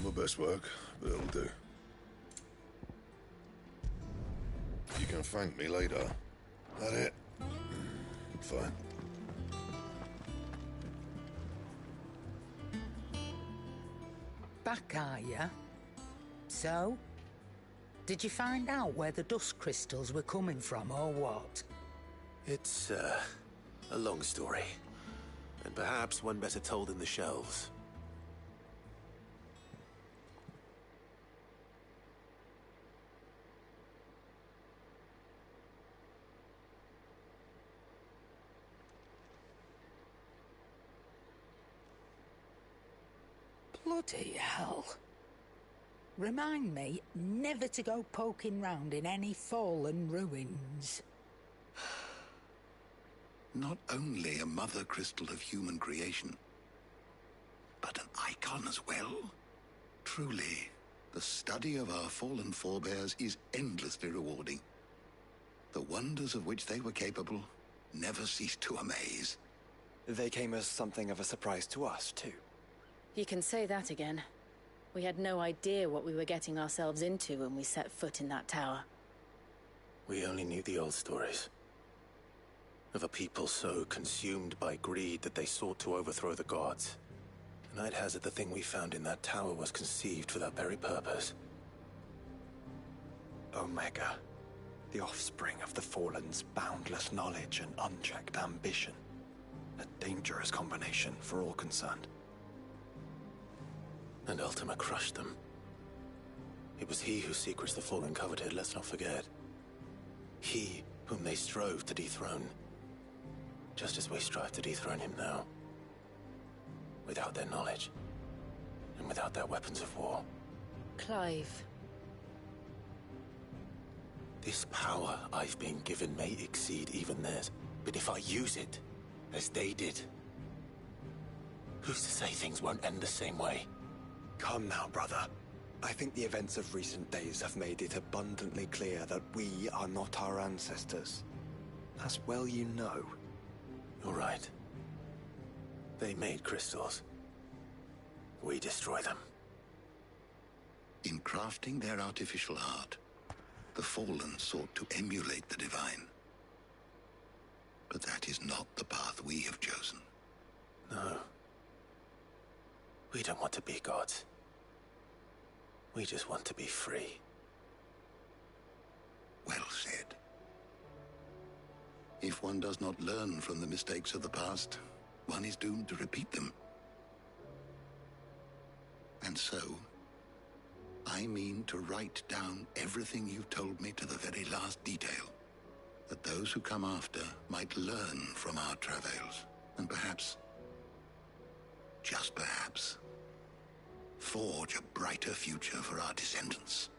Speaker 7: Not my best work, but it'll do. You can thank me later. That it? Fine.
Speaker 8: Back, are ya? So? Did you find out where the dust crystals were coming from, or what?
Speaker 3: It's, a long story. And perhaps one better told in the shelves.
Speaker 8: Bloody hell. Remind me never to go poking round in any fallen ruins.
Speaker 9: Not only a mother crystal of human creation, but an icon as well. Truly, the study of our fallen forebears is endlessly rewarding. The wonders of which they were capable never cease to amaze.
Speaker 1: They came as something of a surprise to us, too.
Speaker 2: You can say that again. We had no idea what we were getting ourselves into when we set foot in that tower.
Speaker 3: We only knew the old stories. Of a people so consumed by greed that they sought to overthrow the gods. And I'd hazard the thing we found in that tower was conceived for that very purpose.
Speaker 1: Omega, the offspring of the Fallen's boundless knowledge and unchecked ambition. A dangerous combination for all concerned.
Speaker 3: And Ultima crushed them. It was he whose secrets the Fallen coveted, let's not forget. He whom they strove to dethrone. Just as we strive to dethrone him now. Without their knowledge. And without their weapons of war.
Speaker 2: Clive.
Speaker 3: This power I've been given may exceed even theirs. But if I use it, as they did, who's to say things won't end the same way?
Speaker 1: Come now, brother. I think the events of recent days have made it abundantly clear that we are not our ancestors. As well you know.
Speaker 3: You're right. They made crystals. We destroy them.
Speaker 9: In crafting their artificial art, the Fallen sought to emulate the divine. But that is not the path we have chosen.
Speaker 3: No. We don't want to be gods. We just want to be free.
Speaker 9: Well said. If one does not learn from the mistakes of the past, one is doomed to repeat them. And so, I mean to write down everything you've told me to the very last detail, that those who come after might learn from our travails, and perhaps, just perhaps, forge a brighter future for our descendants.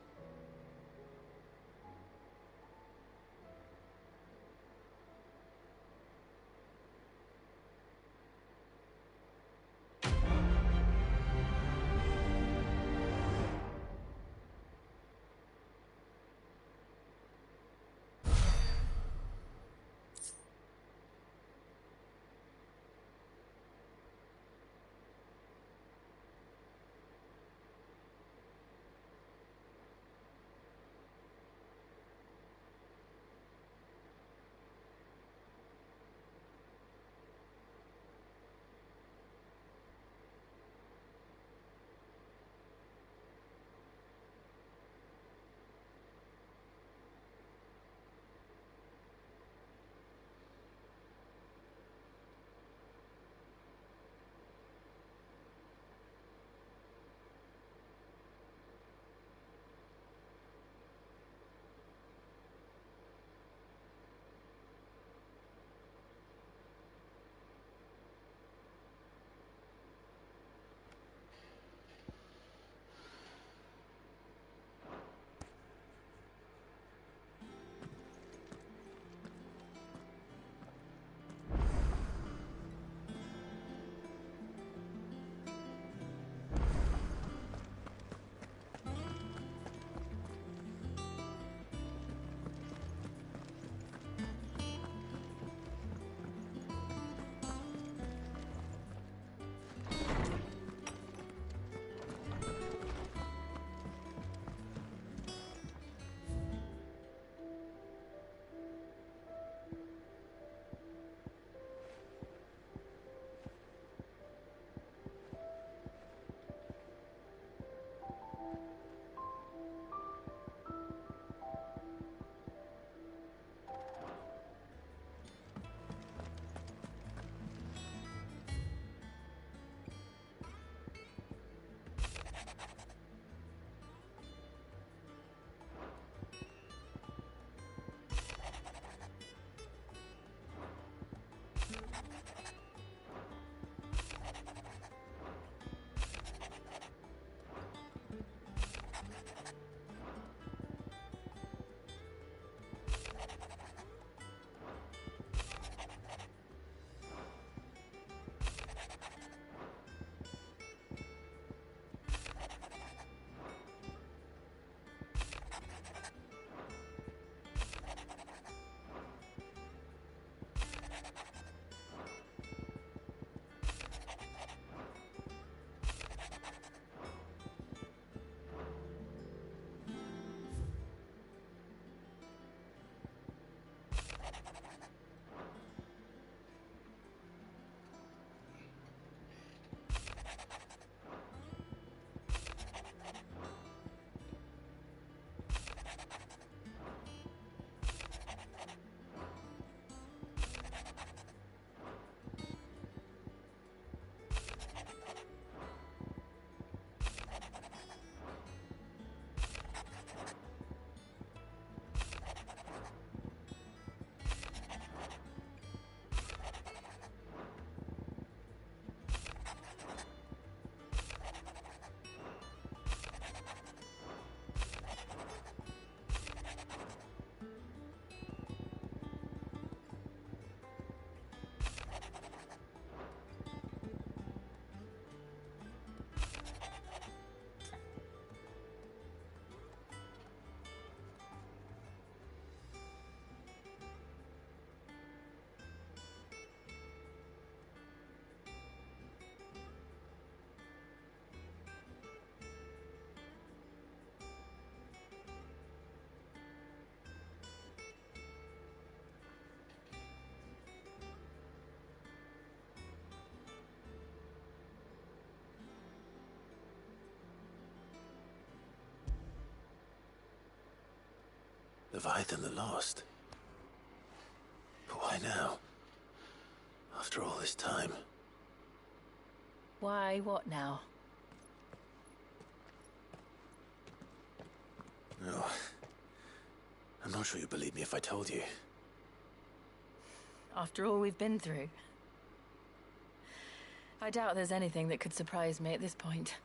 Speaker 3: Leviathan the Lost. But why now? After all this time.
Speaker 2: Why, what now?
Speaker 3: No. I'm not sure you'd believe me if I told you.
Speaker 2: After all we've been through. I doubt there's anything that could surprise me at this point.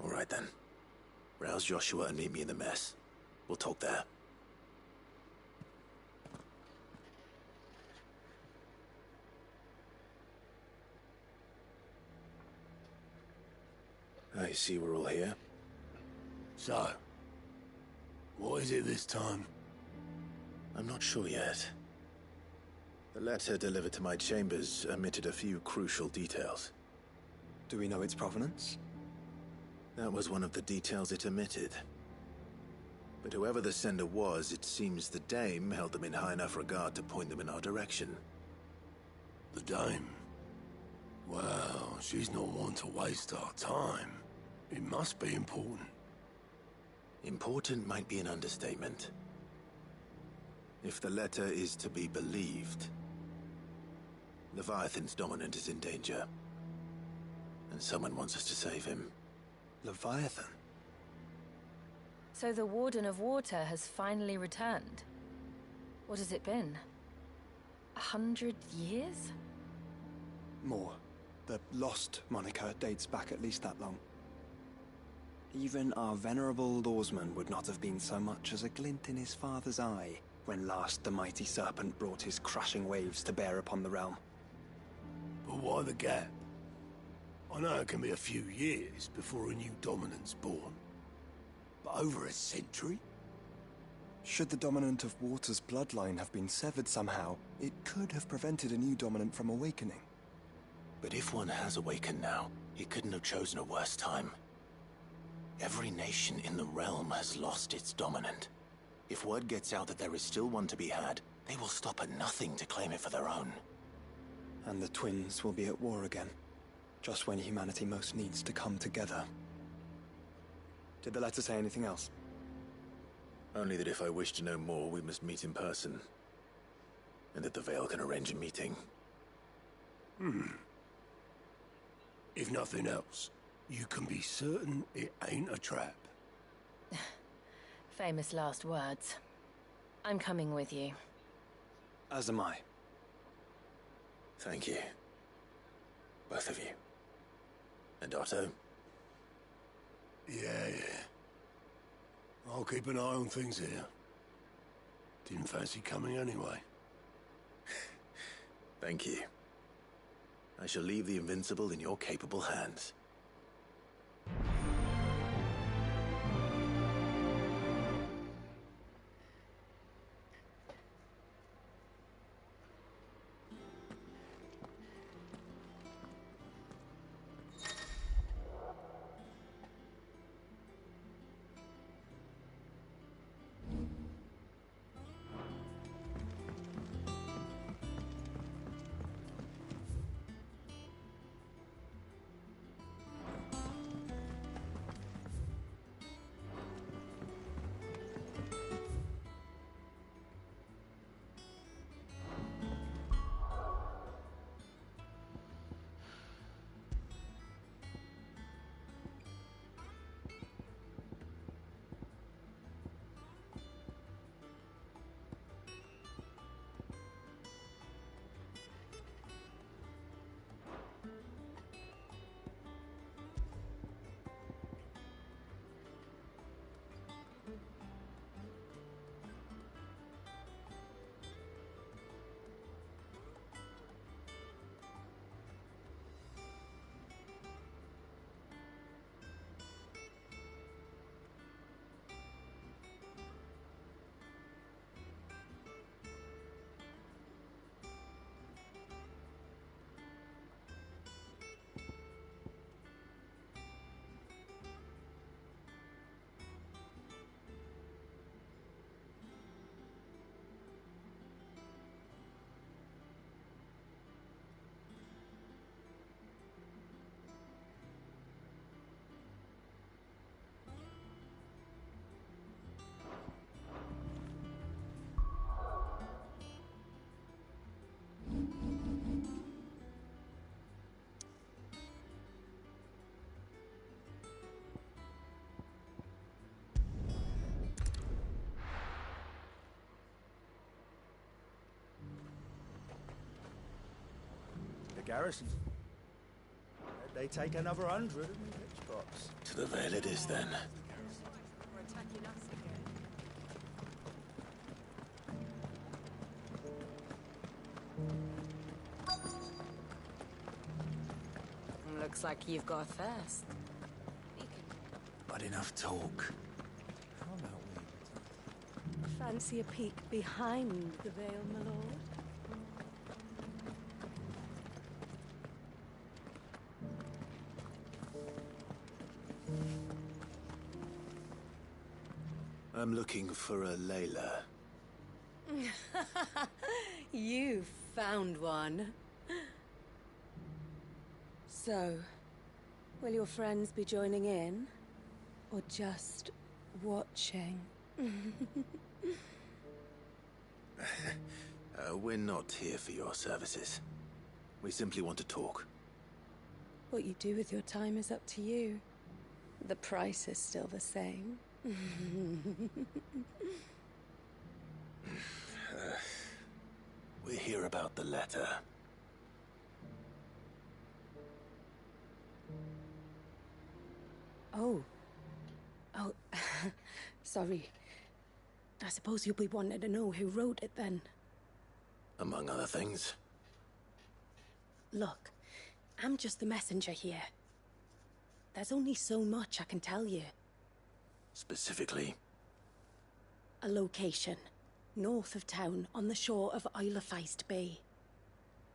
Speaker 3: All right then. Rouse Joshua and meet me in the mess. We'll talk there. I see we're all here.
Speaker 7: So, what is it this time?
Speaker 3: I'm not sure yet. The letter delivered to my chambers omitted a few crucial details.
Speaker 1: Do we know its provenance?
Speaker 3: That was one of the details it omitted. But whoever the sender was, it seems the Dame held them in high enough regard to point them in our direction.
Speaker 7: The Dame? Well, she's not one to waste our time. It must be important.
Speaker 3: Important might be an understatement. If the letter is to be believed, Leviathan's dominant is in danger. And someone wants us to save him.
Speaker 1: Leviathan?
Speaker 2: So the Warden of Water has finally returned. What has it been? 100 years?
Speaker 1: More. The Lost moniker dates back at least that long. Even our venerable lawsman would not have been so much as a glint in his father's eye when last the mighty serpent brought his crushing waves to bear upon the realm.
Speaker 7: But why the gap? I know it can be a few years before a new dominant's born. But over a century?
Speaker 1: Should the dominant of Water's bloodline have been severed somehow, it could have prevented a new dominant from awakening.
Speaker 3: But if one has awakened now, he couldn't have chosen a worse time. Every nation in the realm has lost its dominant. If word gets out that there is still one to be had, they will stop at nothing to claim it for their own.
Speaker 1: And the twins will be at war again, just when humanity most needs to come together. Did the letter say anything else?
Speaker 3: Only that if I wish to know more, we must meet in person. And that the Veil can arrange a meeting.
Speaker 7: If nothing else, you can be certain it ain't a trap.
Speaker 2: Famous last words. I'm coming with you.
Speaker 1: As am I.
Speaker 3: Thank you. Both of you. And Otto?
Speaker 7: Yeah. I'll keep an eye on things here. Didn't fancy coming anyway.
Speaker 3: Thank you. I shall leave the Invincible in your capable hands.
Speaker 4: garrisons. They take another 100 and next box.
Speaker 3: To the Vale it is, then.
Speaker 10: Looks like you've got first.
Speaker 3: But enough talk.
Speaker 10: Fancy a peek behind the veil, my lord?
Speaker 3: I'm looking for a Layla.
Speaker 10: You found one. So, will your friends be joining in? Or just watching?
Speaker 3: We're not here for your services. We simply want to talk.
Speaker 10: What you do with your time is up to you. The price is still the same.
Speaker 3: We're here about the letter.
Speaker 10: Oh. Oh, sorry. I suppose you'll be wanting to know who wrote it then.
Speaker 3: Among other things.
Speaker 10: Look, I'm just the messenger here. There's only so much I can tell you.
Speaker 3: Specifically?
Speaker 10: A location, north of town, on the shore of Isle of Feist Bay.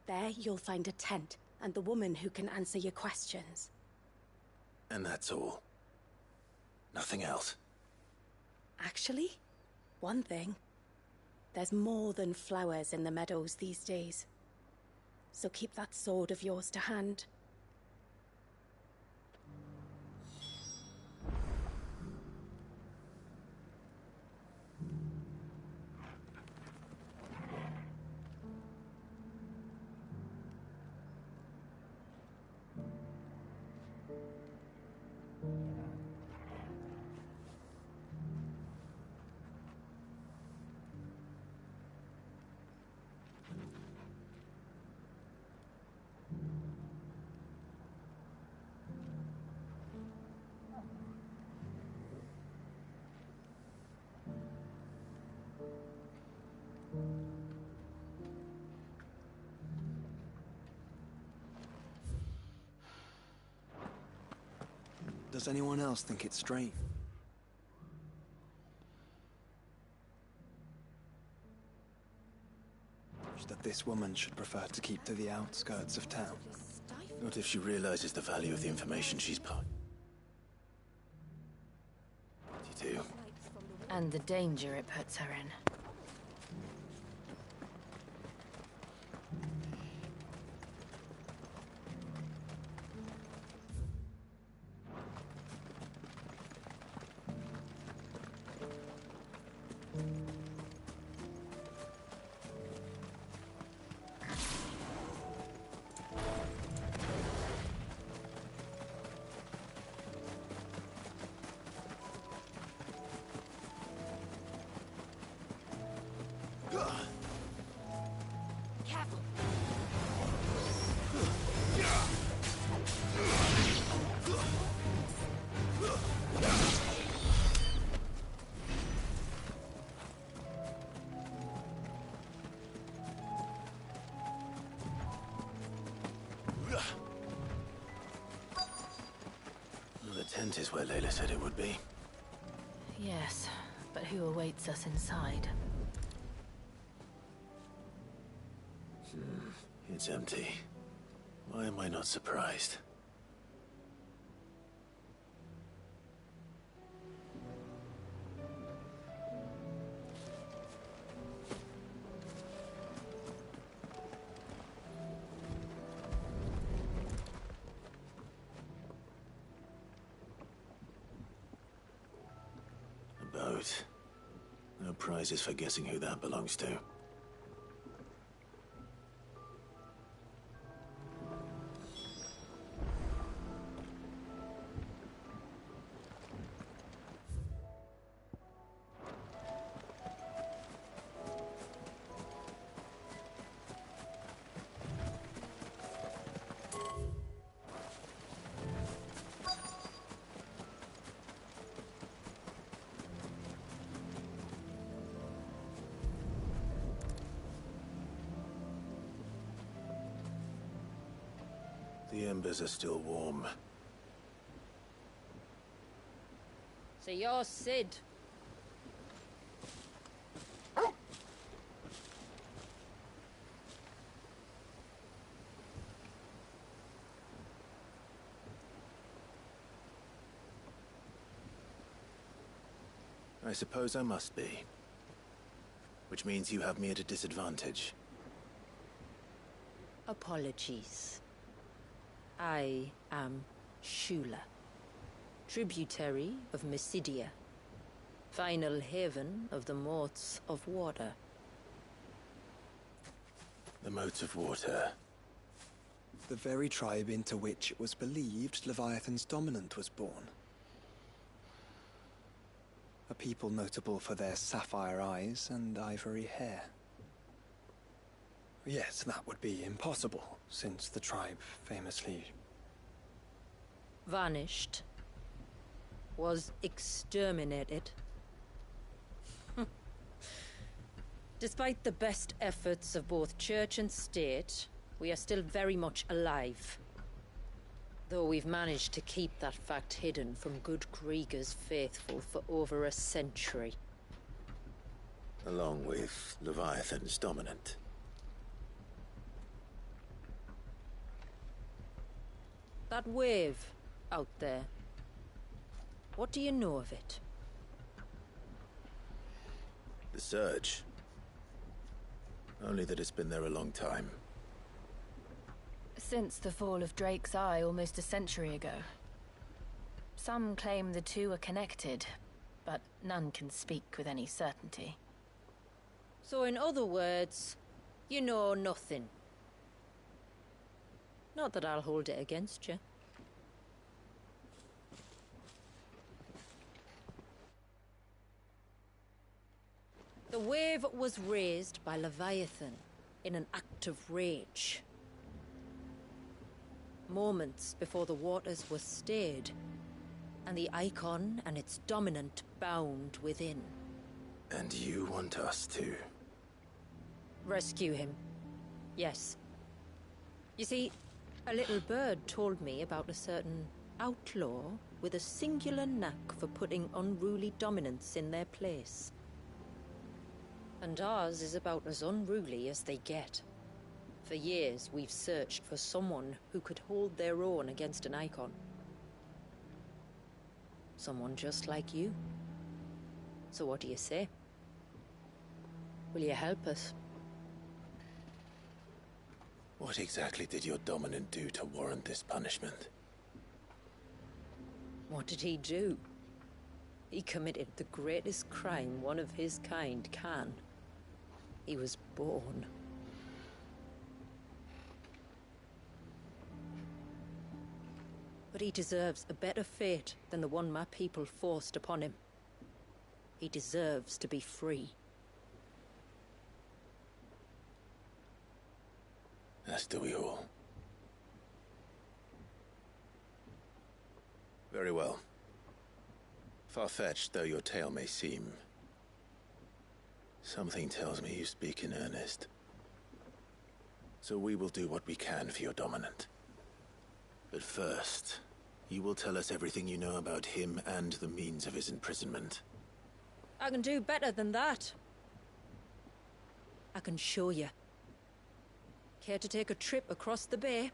Speaker 10: There you'll find a tent, and the woman who can answer your questions.
Speaker 3: And that's all? Nothing else?
Speaker 10: Actually, one thing. There's more than flowers in the meadows these days. So keep that sword of yours to hand.
Speaker 1: Does anyone else think it's strange? That this woman should prefer to keep to the outskirts of town.
Speaker 3: Not if she realizes the value of the information she's part. 22.
Speaker 2: And the danger it puts her in.
Speaker 3: The tent is where Layla said it would be.
Speaker 2: Yes, but who awaits us inside?
Speaker 3: It's empty. Why am I not surprised? A boat. No prizes for guessing who that belongs to. The embers are still warm.
Speaker 2: So you're Sid.
Speaker 3: I suppose I must be. Which means you have me at a disadvantage.
Speaker 2: Apologies. I am Shula, tributary of Mysidia, final haven of the Motes of Water.
Speaker 3: The Motes of Water.
Speaker 1: The very tribe into which it was believed Leviathan's dominant was born. A people notable for their sapphire eyes and ivory hair. Yes, that would be impossible, since the tribe famously...
Speaker 2: vanished. Was exterminated. Despite the best efforts of both church and state, we are still very much alive. Though we've managed to keep that fact hidden from good Krieger's faithful for over a century.
Speaker 3: Along with Leviathan's dominant.
Speaker 2: That wave out there. What do you know of it?
Speaker 3: The Surge. Only that it's been there a long time.
Speaker 11: Since the fall of Drake's Eye almost a century ago. Some claim the two are connected, but none can speak with any certainty.
Speaker 2: So in other words, you know nothing. Not that I'll hold it against you. The wave was raised by Leviathan in an act of rage. Moments before the waters were stayed, and the icon and its dominant bound within.
Speaker 3: And you want us to...
Speaker 2: rescue him. Yes. You see, a little bird told me about a certain outlaw with a singular knack for putting unruly dominants in their place. And ours is about as unruly as they get. For years, we've searched for someone who could hold their own against an icon. Someone just like you. So what do you say? Will you help us?
Speaker 3: What exactly did your dominant do to warrant this punishment?
Speaker 2: What did he do? He committed the greatest crime one of his kind can. He was born. But he deserves a better fate than the one my people forced upon him. He deserves to be free.
Speaker 3: As do we all. Very well. Far-fetched though your tale may seem, something tells me you speak in earnest. So we will do what we can for your dominant. But first, you will tell us everything you know about him and the means of his imprisonment.
Speaker 2: I can do better than that. I can show you. Care to take a trip across the bay?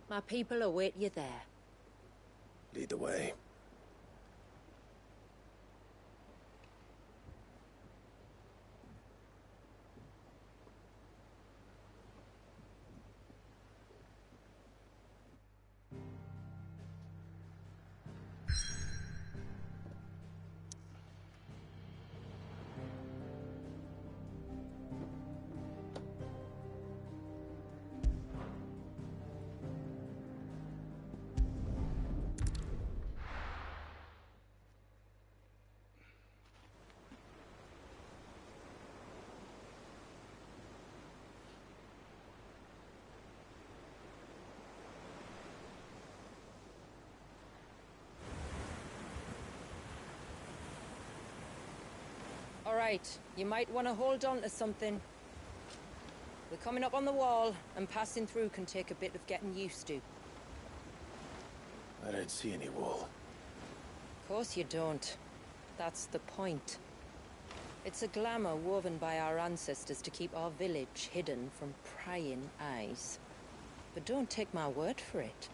Speaker 2: My people await you there.
Speaker 3: Lead the way.
Speaker 2: All right, you might want to hold on to something. We're coming up on the wall, and passing through can take a bit of getting used to.
Speaker 3: I don't see any wall.
Speaker 2: Of course you don't. That's the point. It's a glamour woven by our ancestors to keep our village hidden from prying eyes. But don't take my word for it.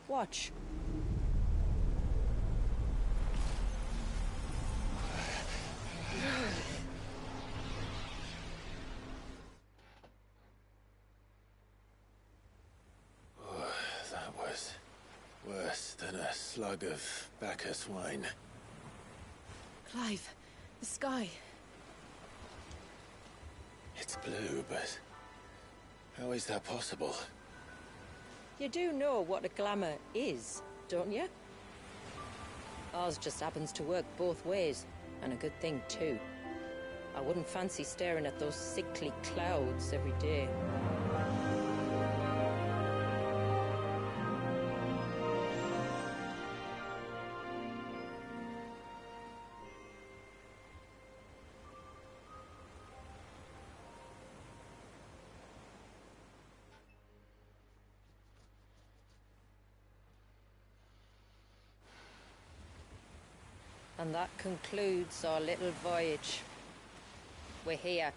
Speaker 2: Watch.
Speaker 3: That was worse than a slug of Bacchus wine.
Speaker 11: Clive, the sky.
Speaker 3: It's blue, but how is that possible?
Speaker 2: You do know what a glamour is, don't you? Ours just happens to work both ways, and a good thing too. I wouldn't fancy staring at those sickly clouds every day. And that concludes our little voyage. We're here.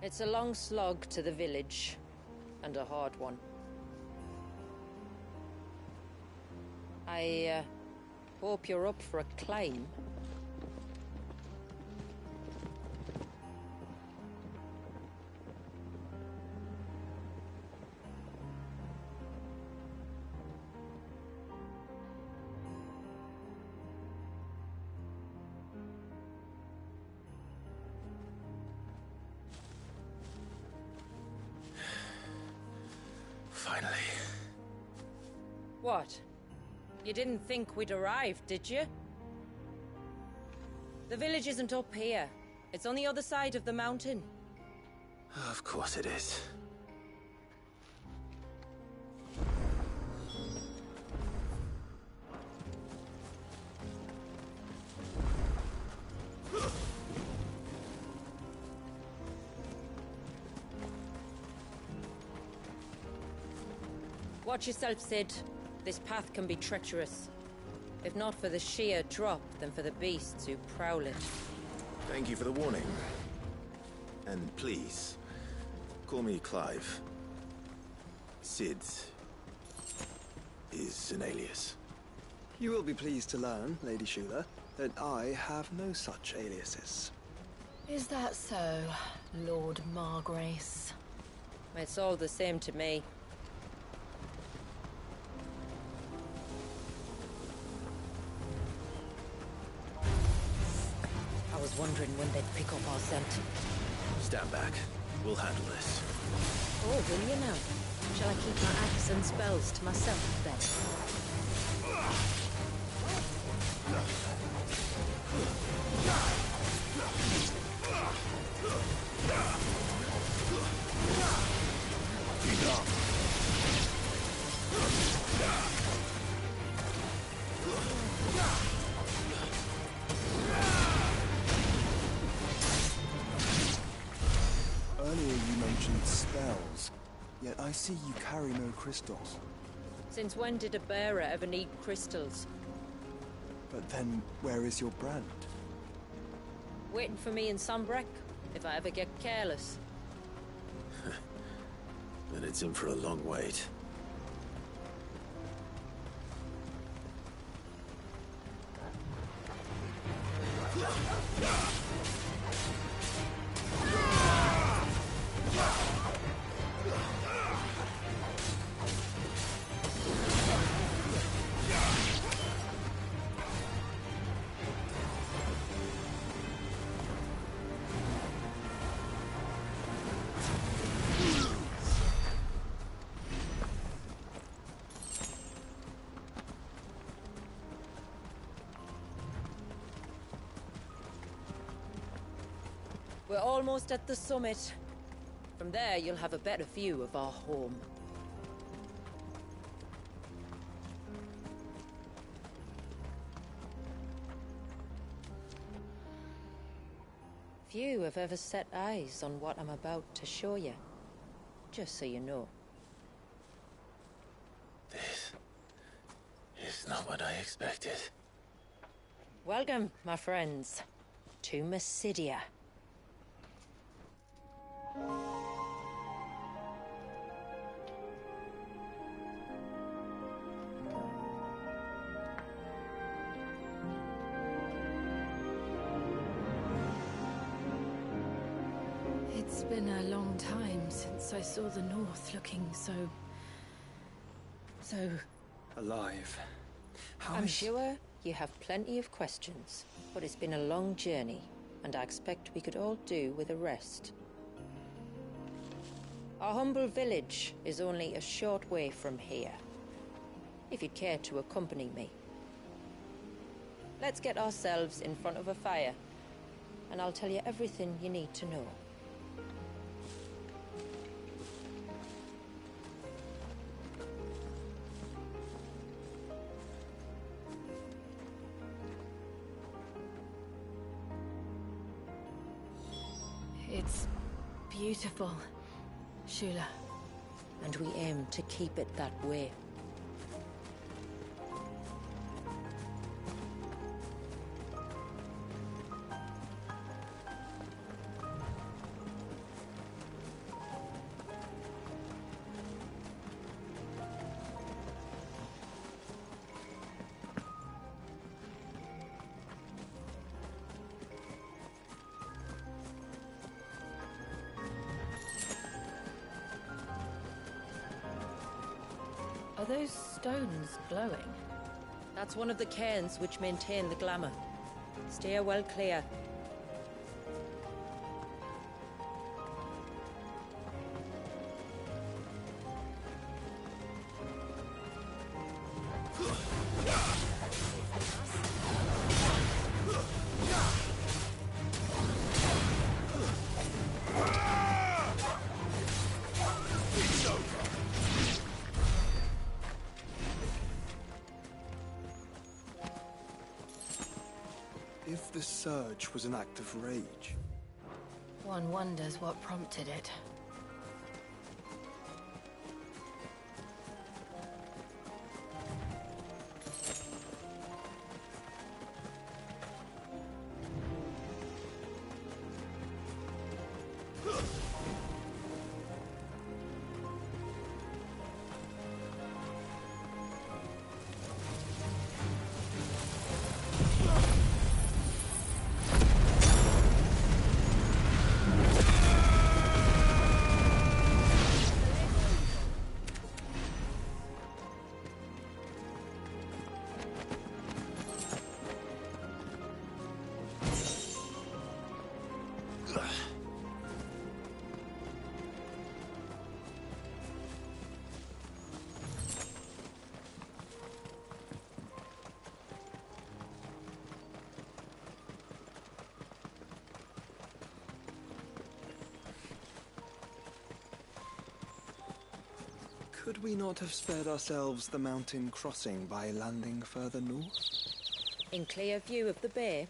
Speaker 2: It's a long slog to the village, and a hard one. I hope you're up for a climb.
Speaker 3: Finally.
Speaker 2: What? You didn't think we'd arrived, did you? The village isn't up here. It's on the other side of the mountain.
Speaker 3: Of course it is.
Speaker 2: Watch yourself, Sid. This path can be treacherous. If not for the sheer drop, then for the beasts who prowl it.
Speaker 3: Thank you for the warning. And please, call me Clive. Sid is an alias.
Speaker 1: You will be pleased to learn, Lady Shula, that I have no such aliases.
Speaker 11: Is that so, Lord Margrace?
Speaker 2: It's all the same to me. I was wondering when they'd pick up our scent.
Speaker 3: Stand back. We'll handle this.
Speaker 2: Oh, will you now? Shall I keep my axe and spells to myself, then?
Speaker 1: Earlier you mentioned spells, yet I see you carry no crystals.
Speaker 2: Since when did a bearer ever need crystals?
Speaker 1: But then, where is your brand?
Speaker 2: Waiting for me in Sunbreck, if I ever get careless.
Speaker 3: Then it's in for a long wait.
Speaker 2: We're almost at the summit. From there, you'll have a better view of our home. Few have ever set eyes on what I'm about to show you. Just so you know.
Speaker 3: This is not what I expected.
Speaker 2: Welcome, my friends, to Mysidia.
Speaker 11: It's been a long time since I saw the North looking so
Speaker 1: Alive.
Speaker 2: I'm sure you have plenty of questions, but it's been a long journey, and I expect we could all do with a rest. Our humble village is only a short way from here, if you'd care to accompany me. Let's get ourselves in front of a fire, and I'll tell you everything you need to know.
Speaker 11: It's beautiful, Shula.
Speaker 2: And we aim to keep it that way.
Speaker 11: Are those stones glowing?
Speaker 2: That's one of the cairns which maintain the glamour. Steer well clear.
Speaker 1: If the surge was an act of rage,
Speaker 11: One wonders what prompted it.
Speaker 1: could we not have spared ourselves the mountain crossing by landing further north?
Speaker 2: In clear view of the bay,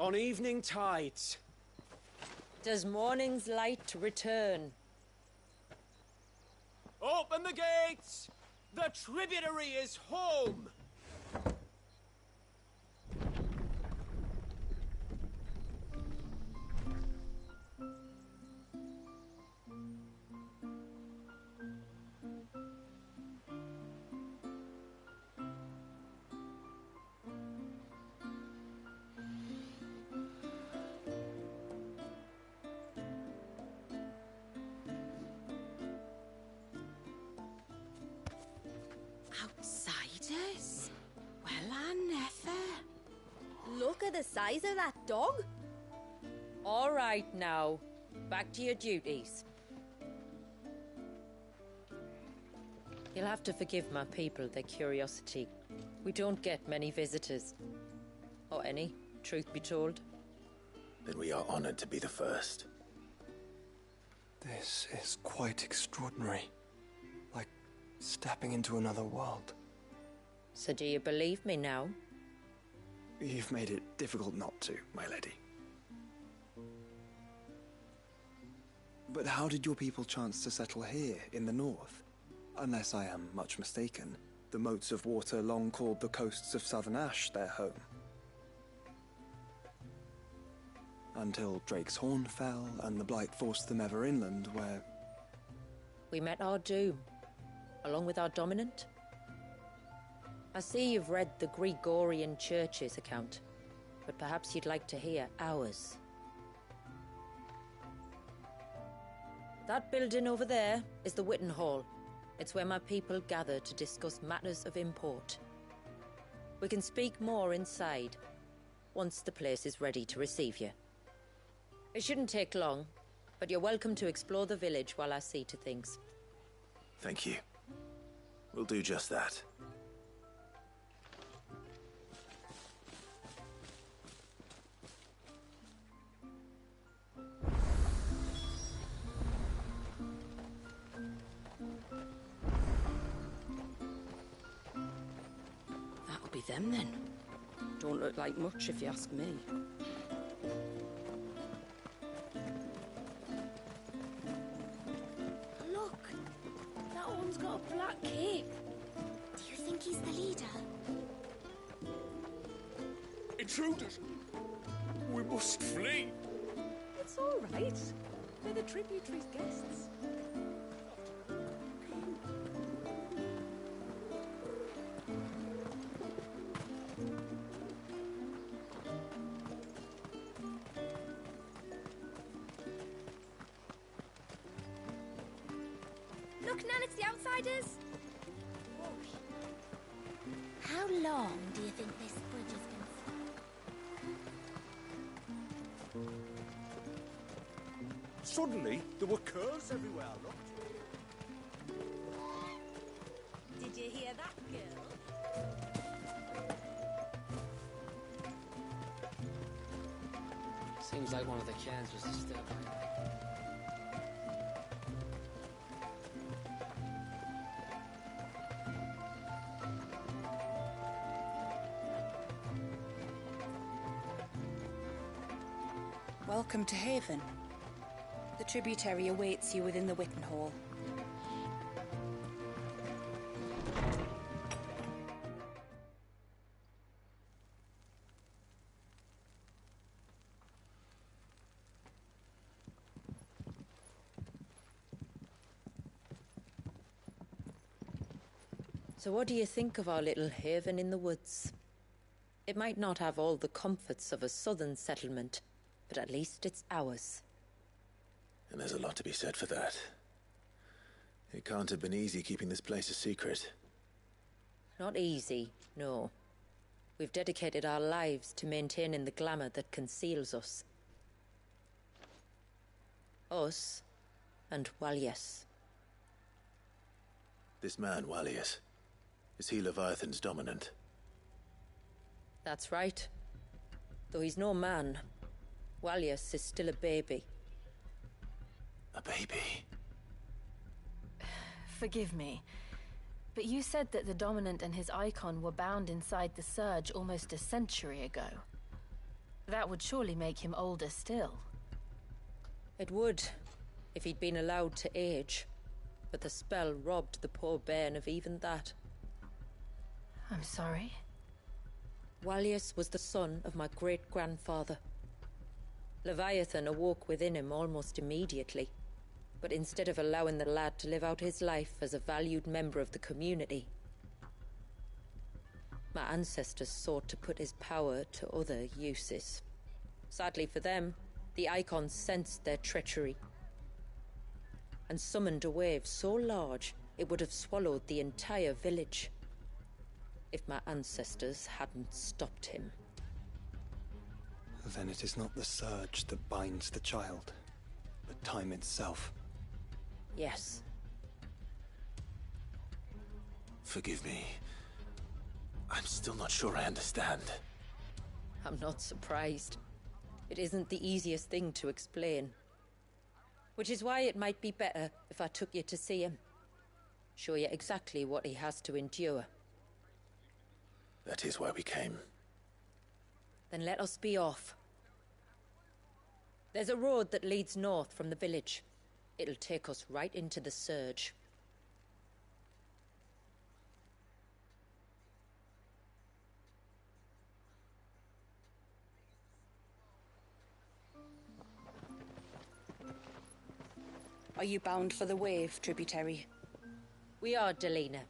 Speaker 6: On evening tides.
Speaker 2: Does morning's light return?
Speaker 6: Open the gates! The tributary is home!
Speaker 10: Outsiders? Well, I never.
Speaker 2: Look at the size of that dog. All right now, back to your duties. You'll have to forgive my people their curiosity. We don't get many visitors. Or any, truth be told.
Speaker 3: Then we are honored to be the first.
Speaker 1: This is quite extraordinary. Like stepping into another world.
Speaker 2: So do you believe me now?
Speaker 1: You've made it difficult not to, my lady. But how did your people chance to settle here, in the north? Unless I am much mistaken, the moats of water long called the coasts of Southern Ash their home. Until Drake's Horn fell, and the Blight forced them ever inland, where...
Speaker 2: We met our doom, along with our dominant. I see you've read the Gregorian Church's account, but perhaps you'd like to hear ours. That building over there is the Witten Hall. It's where my people gather to discuss matters of import. We can speak more inside, once the place is ready to receive you. It shouldn't take long, but you're welcome to explore the village while I see to things.
Speaker 3: Thank you. We'll do just that.
Speaker 10: That'll be them then. Don't look like much if you ask me.
Speaker 12: Look! That one's got a black cape. Do you think he's the leader?
Speaker 4: Intruders! We must flee!
Speaker 13: It's all right. They're the tributary's guests.
Speaker 12: Look, Nan, it's the outsiders. How long do you think this bridge has been stuck?
Speaker 4: Suddenly, there were curls everywhere, look.
Speaker 13: Did you hear that, girl?
Speaker 14: Seems like one of the cans was disturbed.
Speaker 8: Welcome to Haven. The tributary awaits you within the Witten Hall.
Speaker 2: So what do you think of our little haven in the woods? It might not have all the comforts of a southern settlement, but at least it's ours.
Speaker 3: And there's a lot to be said for that. It can't have been easy keeping this place a secret.
Speaker 2: Not easy, no. We've dedicated our lives to maintaining the glamour that conceals us. Us and Walias.
Speaker 3: This man, Walias, is he Leviathan's dominant?
Speaker 2: That's right. Though he's no man, Walias is still a baby.
Speaker 3: A baby?
Speaker 11: Forgive me, but you said that the Dominant and his icon were bound inside the Surge almost a century ago. That would surely make him older still.
Speaker 2: It would, if he'd been allowed to age. But the spell robbed the poor bairn of even that.
Speaker 11: I'm sorry.
Speaker 2: Wallius was the son of my great-grandfather. Leviathan awoke within him almost immediately. But instead of allowing the lad to live out his life as a valued member of the community, my ancestors sought to put his power to other uses. Sadly for them, the Icons sensed their treachery and summoned a wave so large it would have swallowed the entire village if my ancestors hadn't stopped him.
Speaker 1: Then it is not the surge that binds the child, but time itself.
Speaker 2: Yes.
Speaker 3: Forgive me. I'm still not sure I understand.
Speaker 2: I'm not surprised. It isn't the easiest thing to explain. Which is why it might be better if I took you to see him. Show you exactly what he has to endure.
Speaker 3: That is why we came.
Speaker 2: Then let us be off. There's a road that leads north from the village. It'll take us right into the surge.
Speaker 15: Are you bound for the wave, tributary?
Speaker 2: We are, Delina.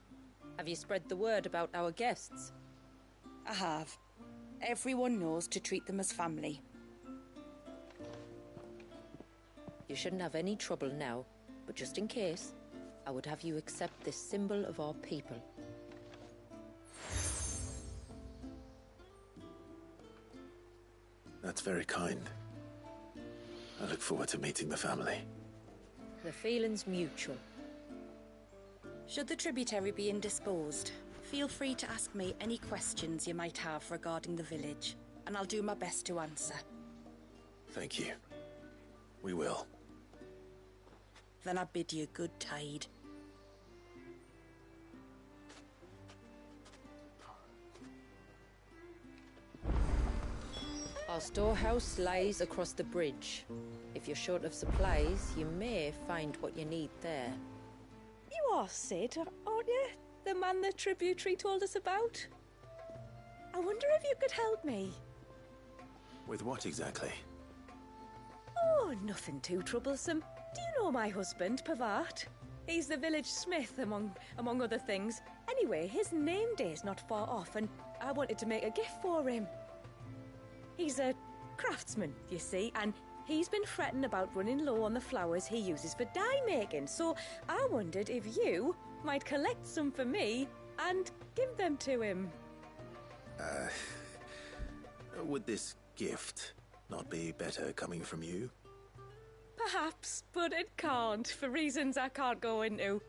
Speaker 2: Have you spread the word about our guests?
Speaker 15: I have. Everyone knows to treat them as family.
Speaker 2: You shouldn't have any trouble now, but just in case, I would have you accept this symbol of our people.
Speaker 3: That's very kind. I look forward to meeting the family.
Speaker 2: The feeling's mutual.
Speaker 15: Should the tributary be indisposed, feel free to ask me any questions you might have regarding the village, and I'll do my best to answer.
Speaker 3: Thank you. We will.
Speaker 15: Then I bid you good tide.
Speaker 2: Our storehouse lies across the bridge. If you're short of supplies, you may find what you need there.
Speaker 13: You are Sid, aren't you? The man the tributary told us about? I wonder if you could help me.
Speaker 3: With what exactly?
Speaker 13: Oh, nothing too troublesome. Do you know my husband, Pavat? He's the village smith, among other things. Anyway, his name day's not far off, and I wanted to make a gift for him. He's a craftsman, you see, and he's been fretting about running low on the flowers he uses for dye making, so I wondered if you might collect some for me and give them to him.
Speaker 3: Would this gift not be better coming from you?
Speaker 13: Perhaps, but it can't, for reasons I can't go into.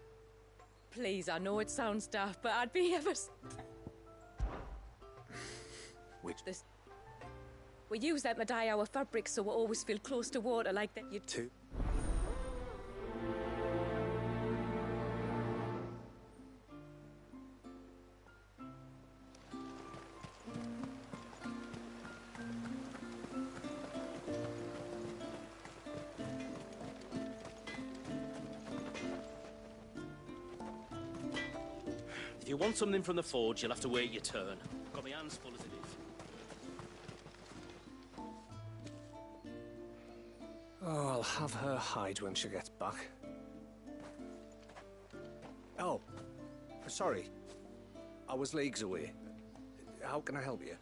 Speaker 13: Please, I know it sounds daft, but I'd be ever...
Speaker 3: Which...
Speaker 13: We use them to dye our fabrics so we always feel close to water like that. You
Speaker 3: too.
Speaker 16: If you want something from the forge, you'll have to wait your turn. I've got my hands full as it is.
Speaker 4: Oh, I'll have her hide when she gets back. Oh, sorry. I was leagues away. How can I help you?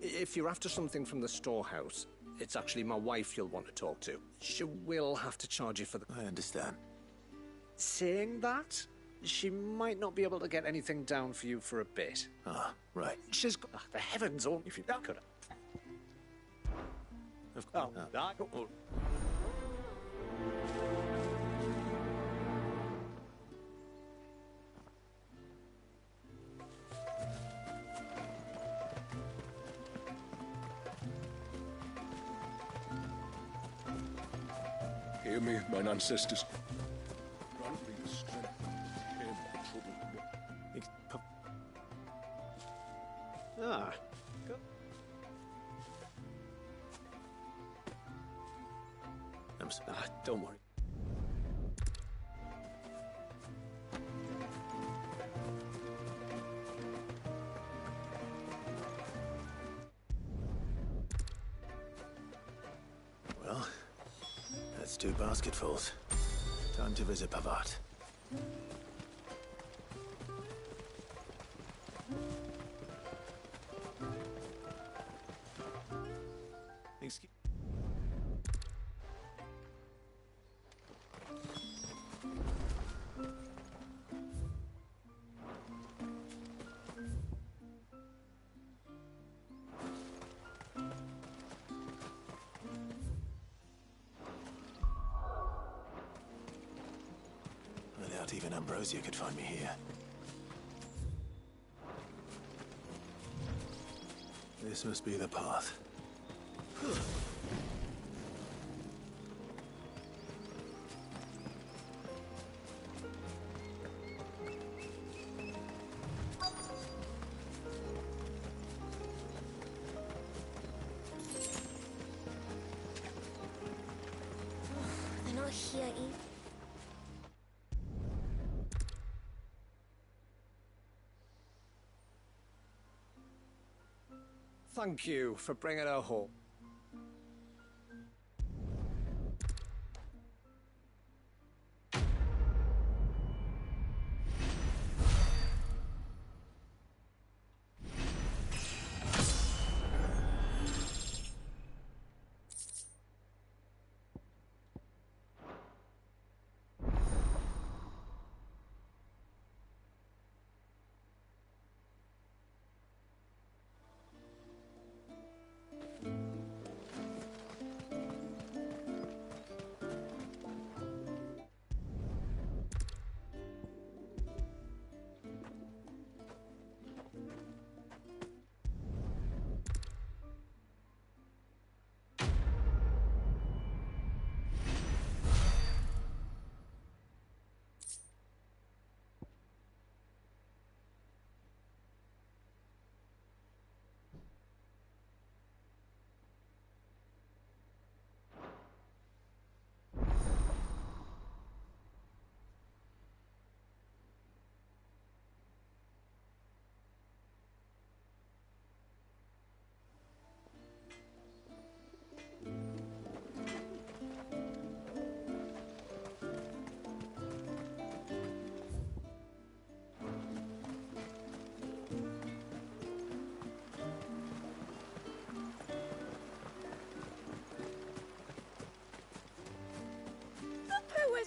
Speaker 4: If you're after something from the storehouse, it's actually my wife you'll want to talk to. She will have to charge you for the...
Speaker 3: I understand.
Speaker 4: Saying that, she might not be able to get anything down for you for a bit.
Speaker 3: Ah, right.
Speaker 4: She's got... the heavens, oh, if you could... Oh.
Speaker 17: Hear me, mine ancestors. Grant me the strength to bear the trouble.
Speaker 4: Ah.
Speaker 16: comes. Don't worry.
Speaker 3: Well, that's 2 basketfuls. Time to visit Pavat. Excuse. I doubt even Ambrosia could find me here. This must be the path.
Speaker 12: They're not here, Eve.
Speaker 4: Thank you for bringing her home.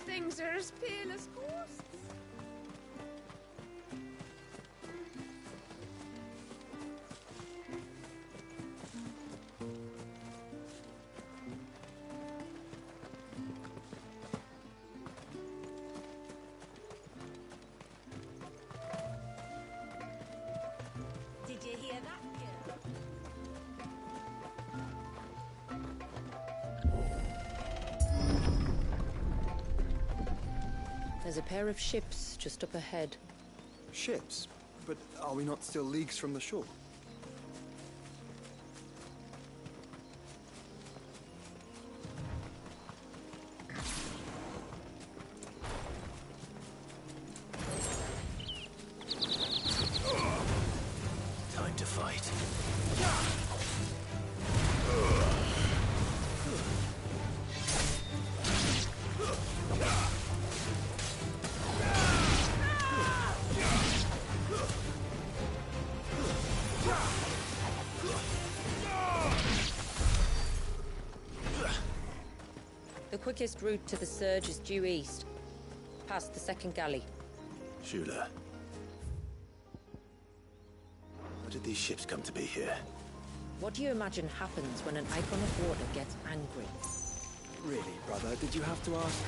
Speaker 13: Things are as pale as ghosts.
Speaker 8: Did you hear that, girl?
Speaker 2: There's a pair of ships just up ahead.
Speaker 1: Ships? But are we not still leagues from the shore?
Speaker 3: Time to fight.
Speaker 2: The quickest route to the surge is due east, past the second galley.
Speaker 3: Shula. How did these ships come to be here?
Speaker 2: What do you imagine happens when an icon of water gets angry?
Speaker 1: Really, brother? Did you have to ask?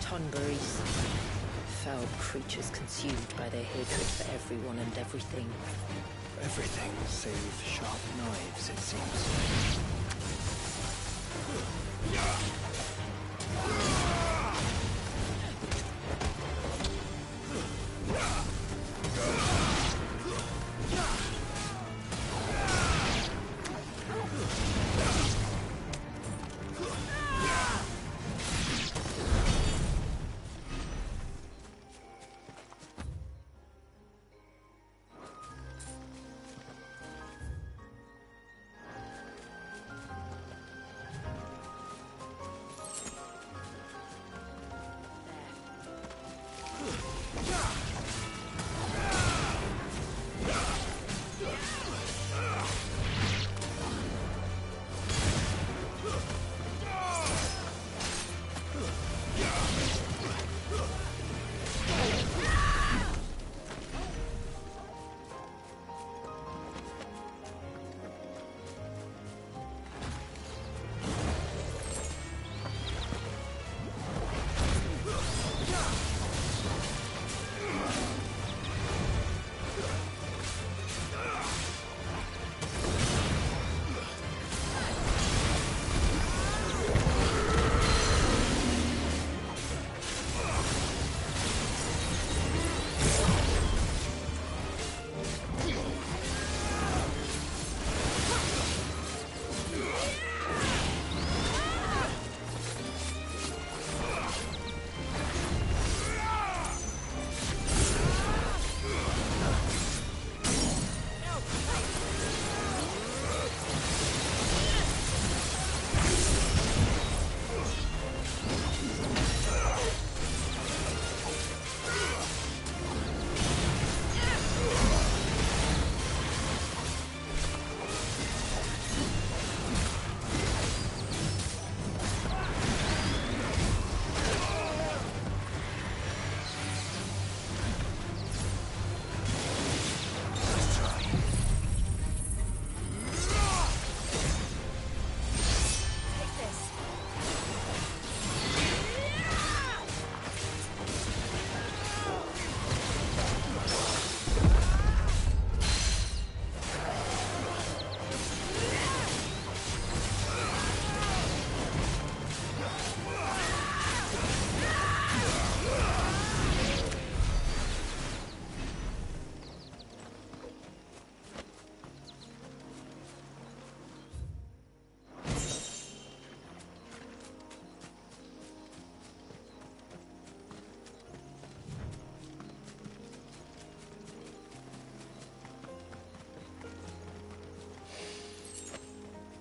Speaker 2: Tonberries. foul creatures consumed by their hatred for everyone and everything.
Speaker 1: Everything save sharp knives, it seems.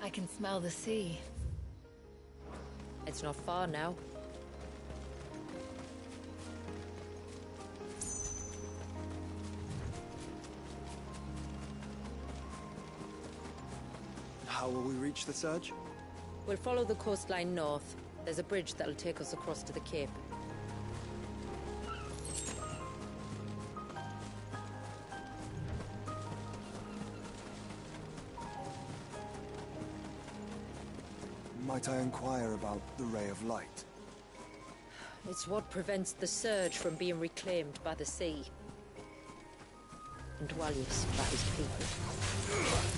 Speaker 11: I can smell the sea.
Speaker 2: It's not far now.
Speaker 1: How will we reach the surge?
Speaker 2: We'll follow the coastline north. There's a bridge that'll take us across to the cape.
Speaker 1: Might I inquire about the Ray of Light?
Speaker 2: It's what prevents the surge from being reclaimed by the sea. And Dwalius by his people.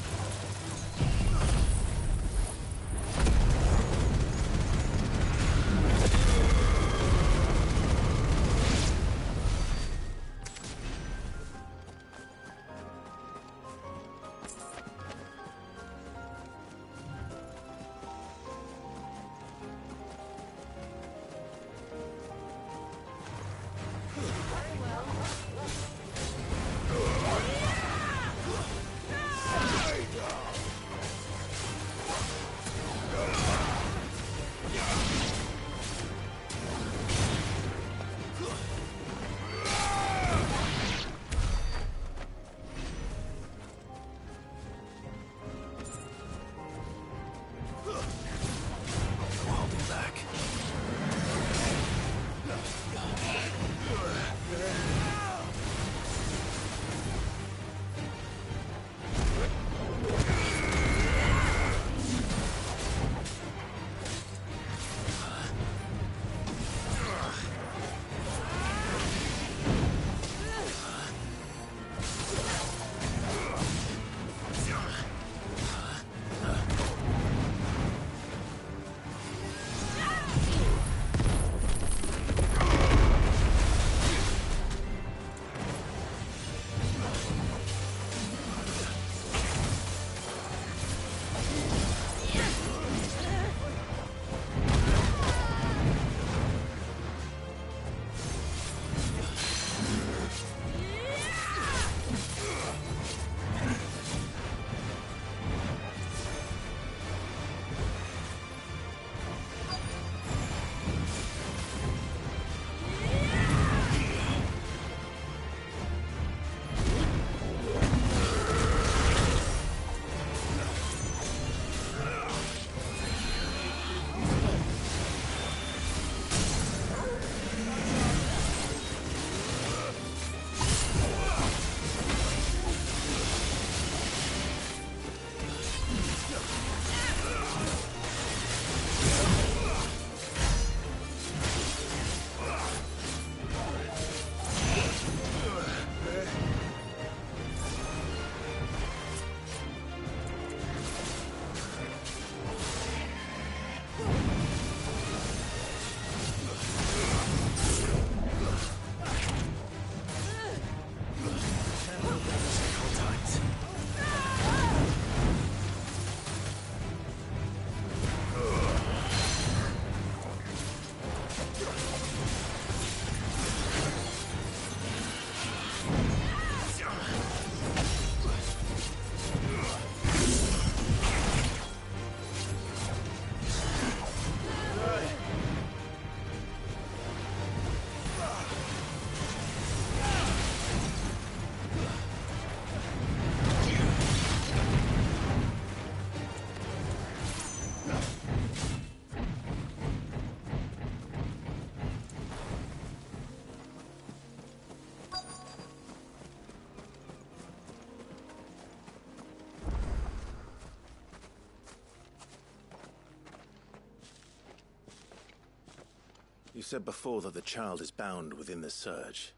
Speaker 3: You said before that the child is bound within the surge.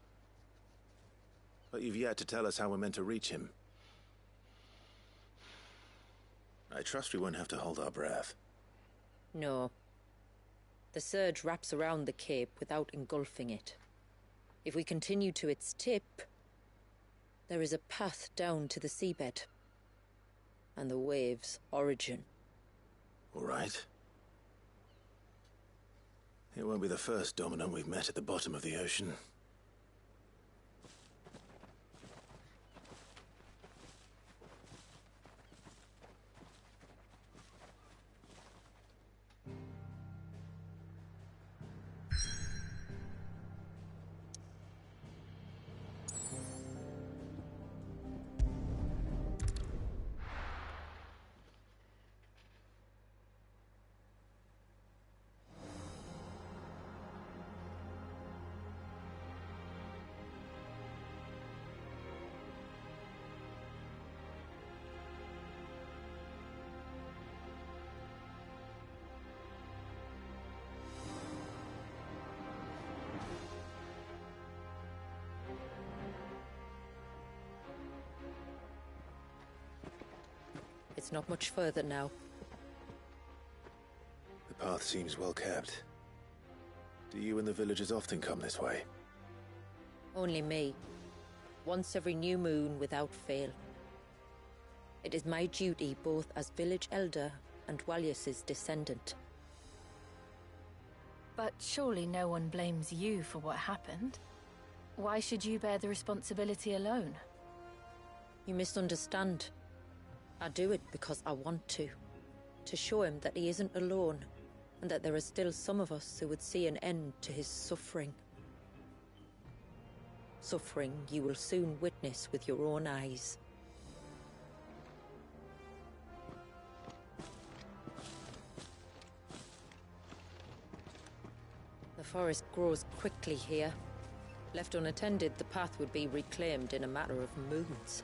Speaker 3: But you've yet to tell us how we're meant to reach him. I trust we won't have to hold our breath.
Speaker 2: No. The surge wraps around the cape without engulfing it. If we continue to its tip, there is a path down to the seabed. And the wave's origin.
Speaker 3: All right. It won't be the first dominant we've met at the bottom of the ocean.
Speaker 2: It's not much further now.
Speaker 3: The path seems well kept. Do you and the villagers often come this way?
Speaker 2: Only me. Once every new moon without fail. It is my duty both as village elder and Walyus's descendant.
Speaker 11: But surely no one blames you for what happened. Why should you bear the responsibility alone?
Speaker 2: You misunderstand. I do it because I want to show him that he isn't alone, and that there are still some of us who would see an end to his suffering. Suffering you will soon witness with your own eyes. The forest grows quickly here. Left unattended, the path would be reclaimed in a matter of moons.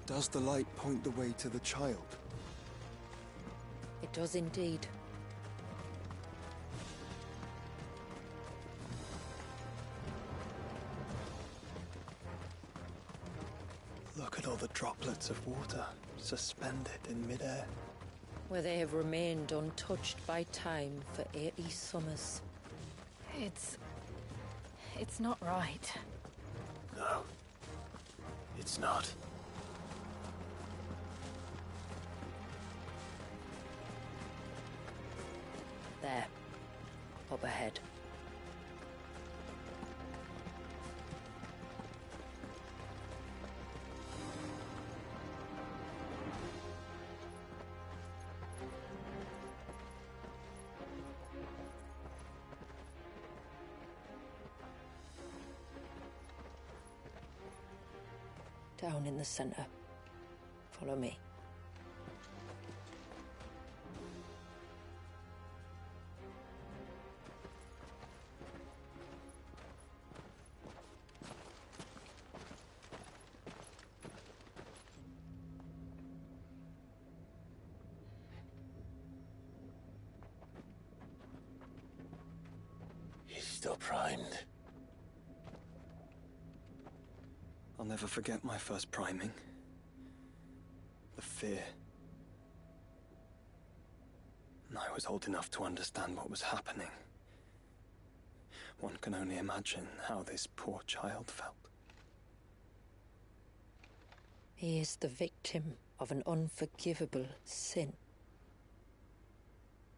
Speaker 1: Does the light point the way to the child?
Speaker 2: It does indeed.
Speaker 1: Look at all the droplets of water suspended in midair.
Speaker 2: Where they have remained untouched by time for 80 summers.
Speaker 11: It's not right.
Speaker 3: No. It's not.
Speaker 2: There. Up ahead. Down in the center. Follow me.
Speaker 3: He's still primed.
Speaker 1: I'll never forget my first priming. The fear. And I was old enough to understand what was happening. One can only imagine how this poor child felt.
Speaker 2: He is the victim of an unforgivable sin.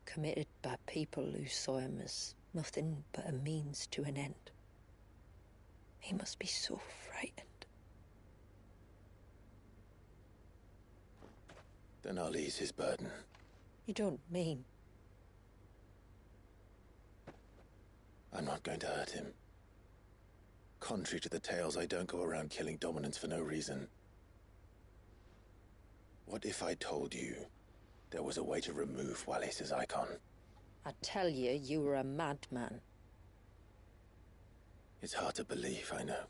Speaker 2: Committed by people who saw him as nothing but a means to an end. He must be so frightened.
Speaker 3: Then I'll ease his burden.
Speaker 2: You don't mean?
Speaker 3: I'm not going to hurt him. Contrary to the tales, I don't go around killing dominants for no reason. What if I told you there was a way to remove Walyus's icon?
Speaker 2: I tell you, you were a madman.
Speaker 3: It's hard to believe, I know.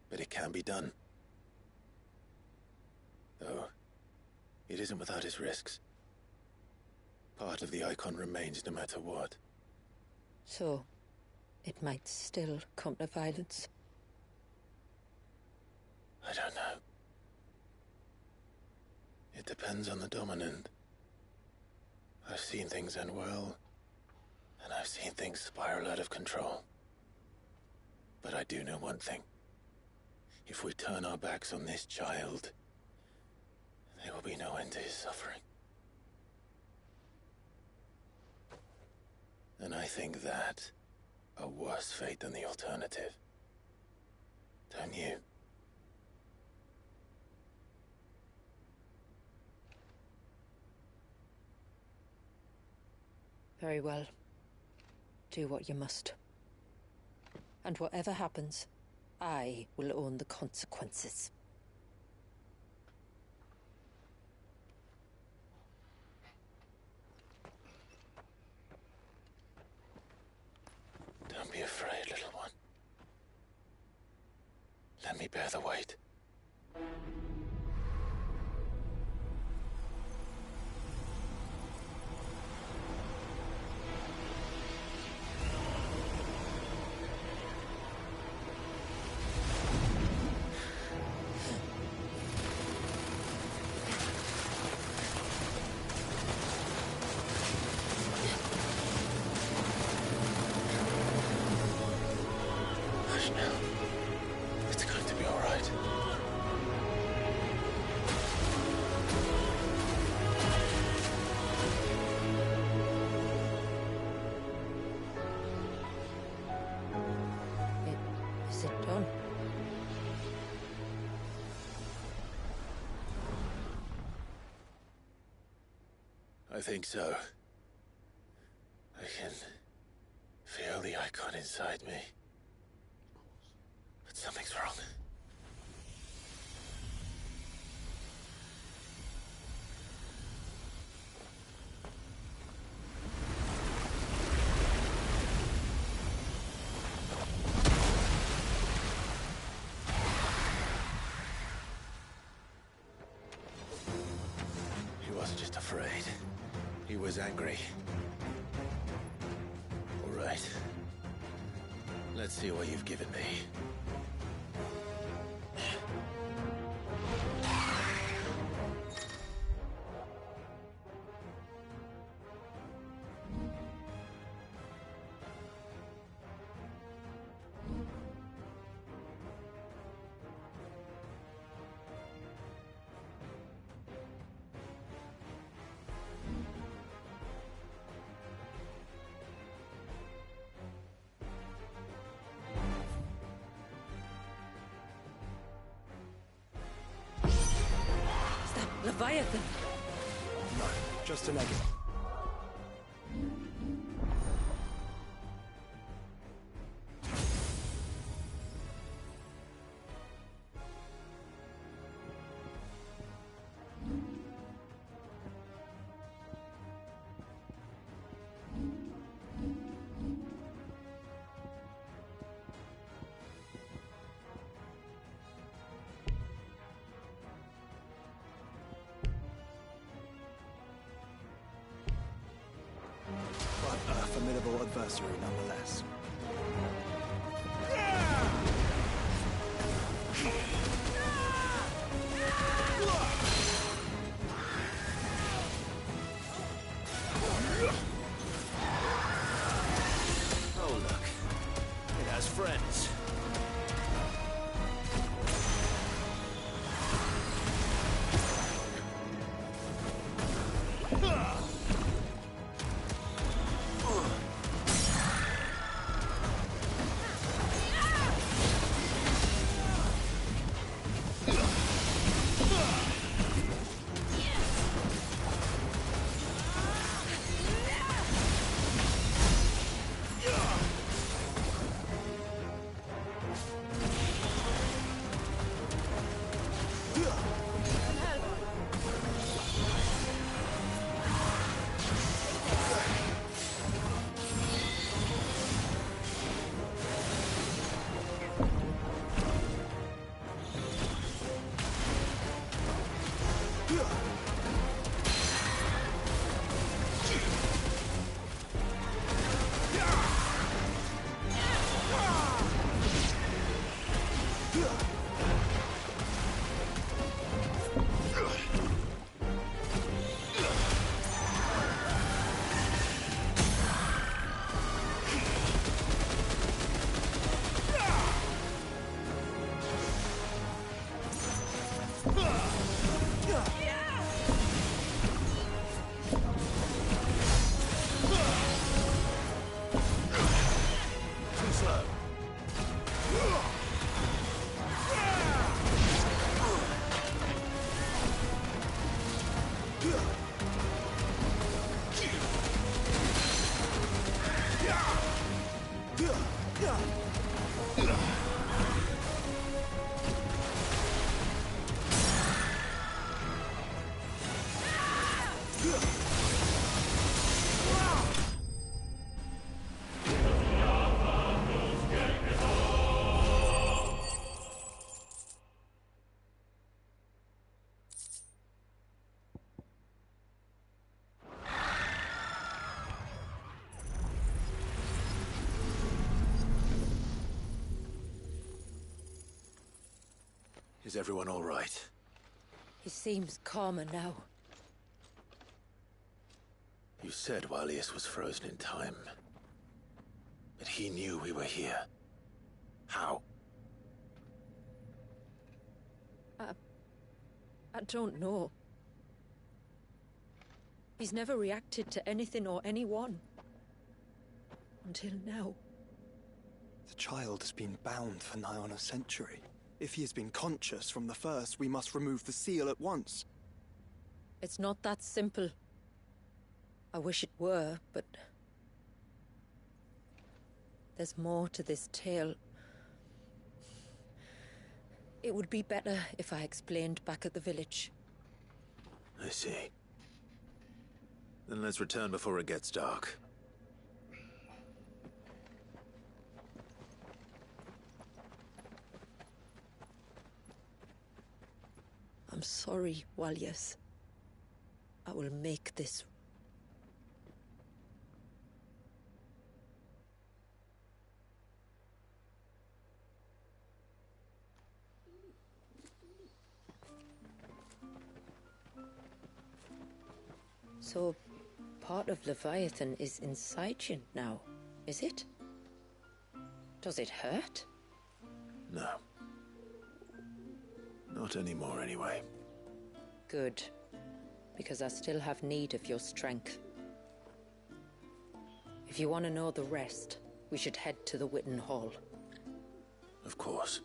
Speaker 3: But it can be done. Though, it isn't without its risks. Part of the icon remains no matter what.
Speaker 2: So, it might still come to violence.
Speaker 3: I don't know. It depends on the dominant. I've seen things end well, and I've seen things spiral out of control. But I do know one thing. If we turn our backs on this child, there will be no end to his suffering. And I think that a worse fate than the alternative. Don't you?
Speaker 2: Very well. Do what you must. And whatever happens, I will own the consequences.
Speaker 3: Don't be afraid, little one. Let me bear the weight. It's going to be all right.
Speaker 2: Is it done?
Speaker 3: I think so. I can feel the icon inside me. But something's wrong. He wasn't just afraid. He was angry. All right. Let's see what you've given me.
Speaker 2: Leviathan!
Speaker 1: No, just an egg. A formidable adversary nonetheless.
Speaker 7: Oh, look. It has friends.
Speaker 3: Is everyone all right?
Speaker 2: He seems calmer now.
Speaker 3: You said Walius was frozen in time. But he knew we were here. How?
Speaker 2: I don't know. He's never reacted to anything or anyone. Until now.
Speaker 1: The child has been bound for nigh on a century. If he has been conscious from the first, we must remove the seal at once.
Speaker 2: It's not that simple. I wish it were, but... there's more to this tale. It would be better if I explained back at the village.
Speaker 3: I see. Then let's return before it gets dark.
Speaker 2: I'm sorry, Walius. I will make this. So, part of Leviathan is inside you now, is it? Does it hurt?
Speaker 3: No. Not anymore, anyway.
Speaker 2: Good. Because I still have need of your strength. If you want to know the rest, we should head to the Witten Hall.
Speaker 3: Of course.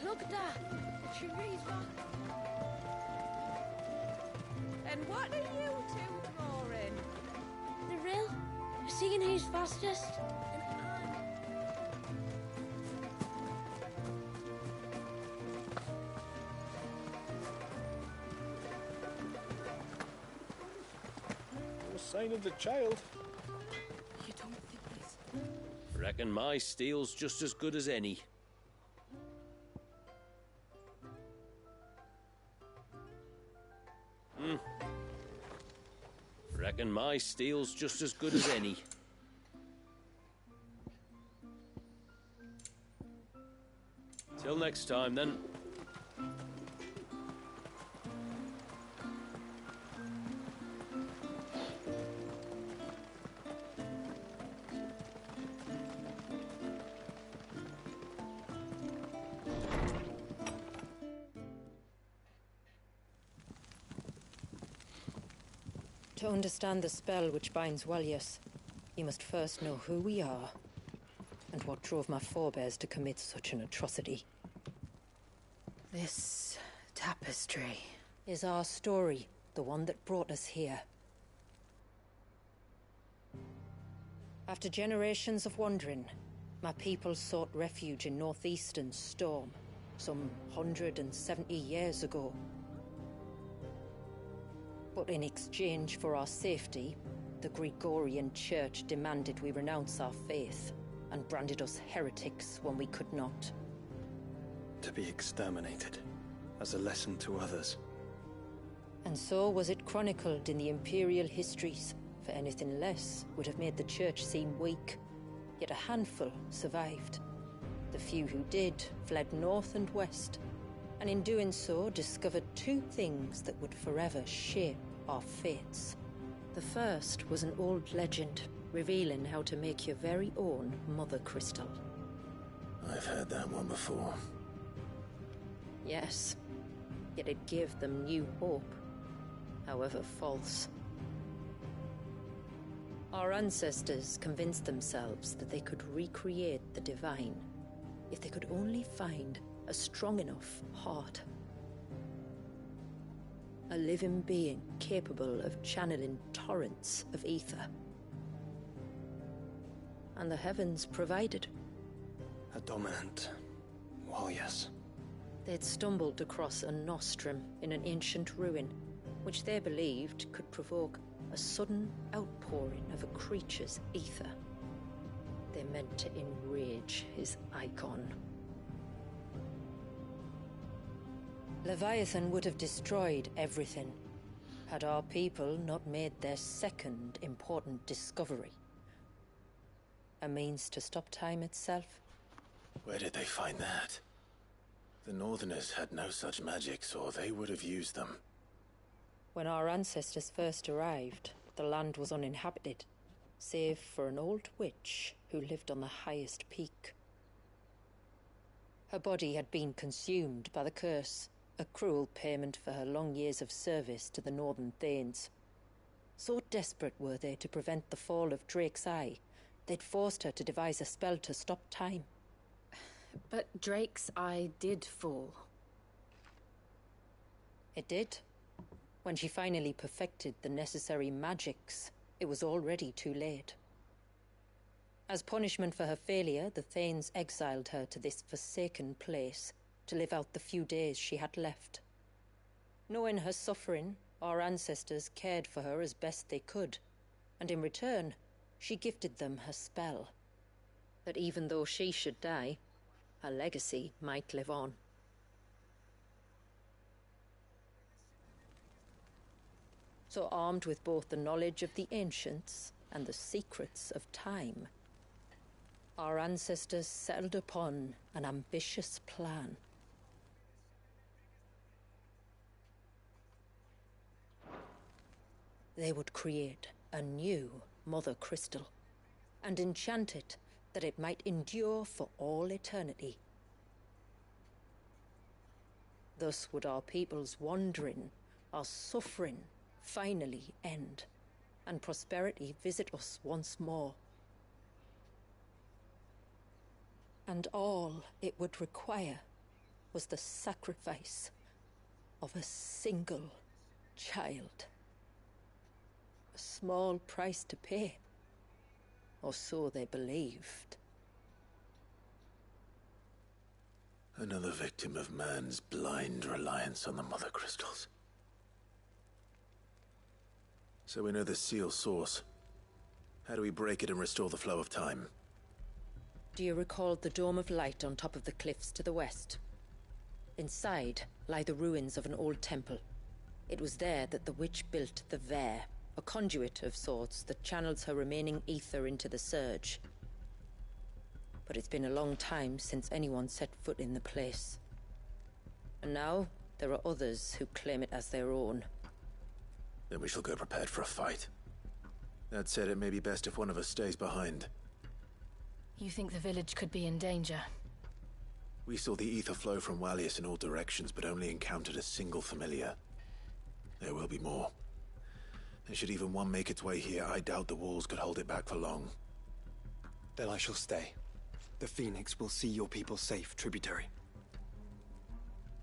Speaker 12: Look, Dad! The tree's back.
Speaker 13: And what are you two drawing?
Speaker 12: The rill. We're seeing who's fastest.
Speaker 17: No sign of the child.
Speaker 12: You don't think this?
Speaker 16: Reckon my steel's just as good as any. Reckon my steel's just as good as any. Till next time, then.
Speaker 2: To understand the spell which binds Walius, you must first know who we are, and what drove my forebears to commit such an atrocity. This tapestry is our story, the one that brought us here. After generations of wandering, my people sought refuge in northeastern Storm, some 170 years ago. But in exchange for our safety, the Gregorian Church demanded we renounce our faith, and branded us heretics when we could not.
Speaker 1: To be exterminated, as a lesson to others.
Speaker 2: And so was it chronicled in the Imperial histories, for anything less would have made the Church seem weak. Yet a handful survived. The few who did fled north and west, and in doing so discovered two things that would forever shape our fates. The first was an old legend, revealing how to make your very own Mother Crystal.
Speaker 3: I've heard that one before.
Speaker 2: Yes, yet it gave them new hope, however false. Our ancestors convinced themselves that they could recreate the divine if they could only find a strong enough heart. A living being capable of channeling torrents of ether. And the heavens provided.
Speaker 1: A dominant Walius.
Speaker 2: They'd stumbled across a nostrum in an ancient ruin, which they believed could provoke a sudden outpouring of a creature's ether. They meant to enrage his icon. Leviathan would have destroyed everything, had our people not made their second important discovery. A means to stop time itself.
Speaker 3: Where did they find that? The Northerners had no such magics, or they would have used them.
Speaker 2: When our ancestors first arrived, the land was uninhabited, save for an old witch who lived on the highest peak. Her body had been consumed by the curse, a cruel payment for her long years of service to the Northern Thanes. So desperate were they to prevent the fall of Drake's Eye, they'd forced her to devise a spell to stop time.
Speaker 11: But Drake's Eye did fall.
Speaker 2: It did. When she finally perfected the necessary magics, it was already too late. As punishment for her failure, the Thanes exiled her to this forsaken place to live out the few days she had left. Knowing her suffering, our ancestors cared for her as best they could, and in return, she gifted them her spell. That even though she should die, her legacy might live on. So armed with both the knowledge of the ancients and the secrets of time, our ancestors settled upon an ambitious plan. They would create a new Mother Crystal and enchant it that it might endure for all eternity. Thus would our people's wandering, our suffering, finally end, and prosperity visit us once more. And all it would require was the sacrifice of a single child. A small price to pay, or so they believed.
Speaker 3: Another victim of man's blind reliance on the Mother Crystals. So we know the seal's source. How do we break it and restore the flow of time?
Speaker 2: Do you recall the dome of light on top of the cliffs to the west? Inside lie the ruins of an old temple. It was there that the witch built the Vare, a conduit of sorts that channels her remaining ether into the surge. But it's been a long time since anyone set foot in the place. And now, there are others who claim it as their own.
Speaker 3: Then we shall go prepared for a fight. That said, it may be best if one of us stays behind.
Speaker 11: You think the village could be in danger?
Speaker 3: We saw the ether flow from Walius in all directions, but only encountered a single familiar. There will be more. And should even one make its way here, I doubt the walls could hold it back for long.
Speaker 1: Then I shall stay. The Phoenix will see your people safe, tributary.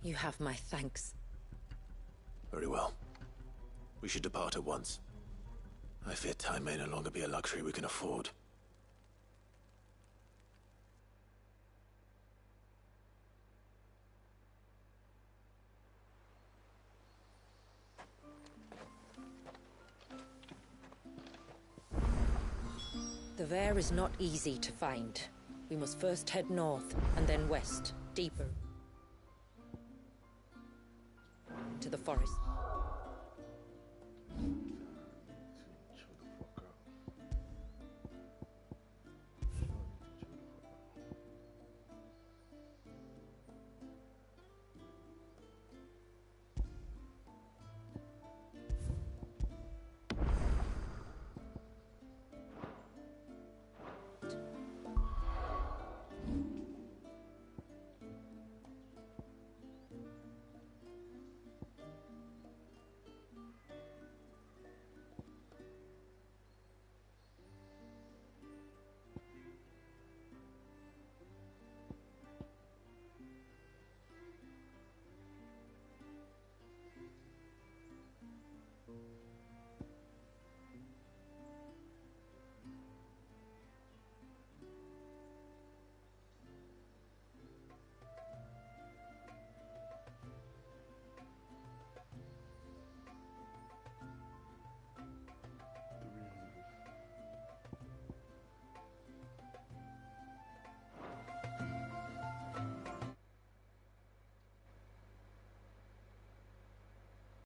Speaker 2: You have my thanks.
Speaker 3: Very well. We should depart at once. I fear time may no longer be a luxury we can afford.
Speaker 2: The Vare is not easy to find. We must first head north, and then west, deeper into the forest.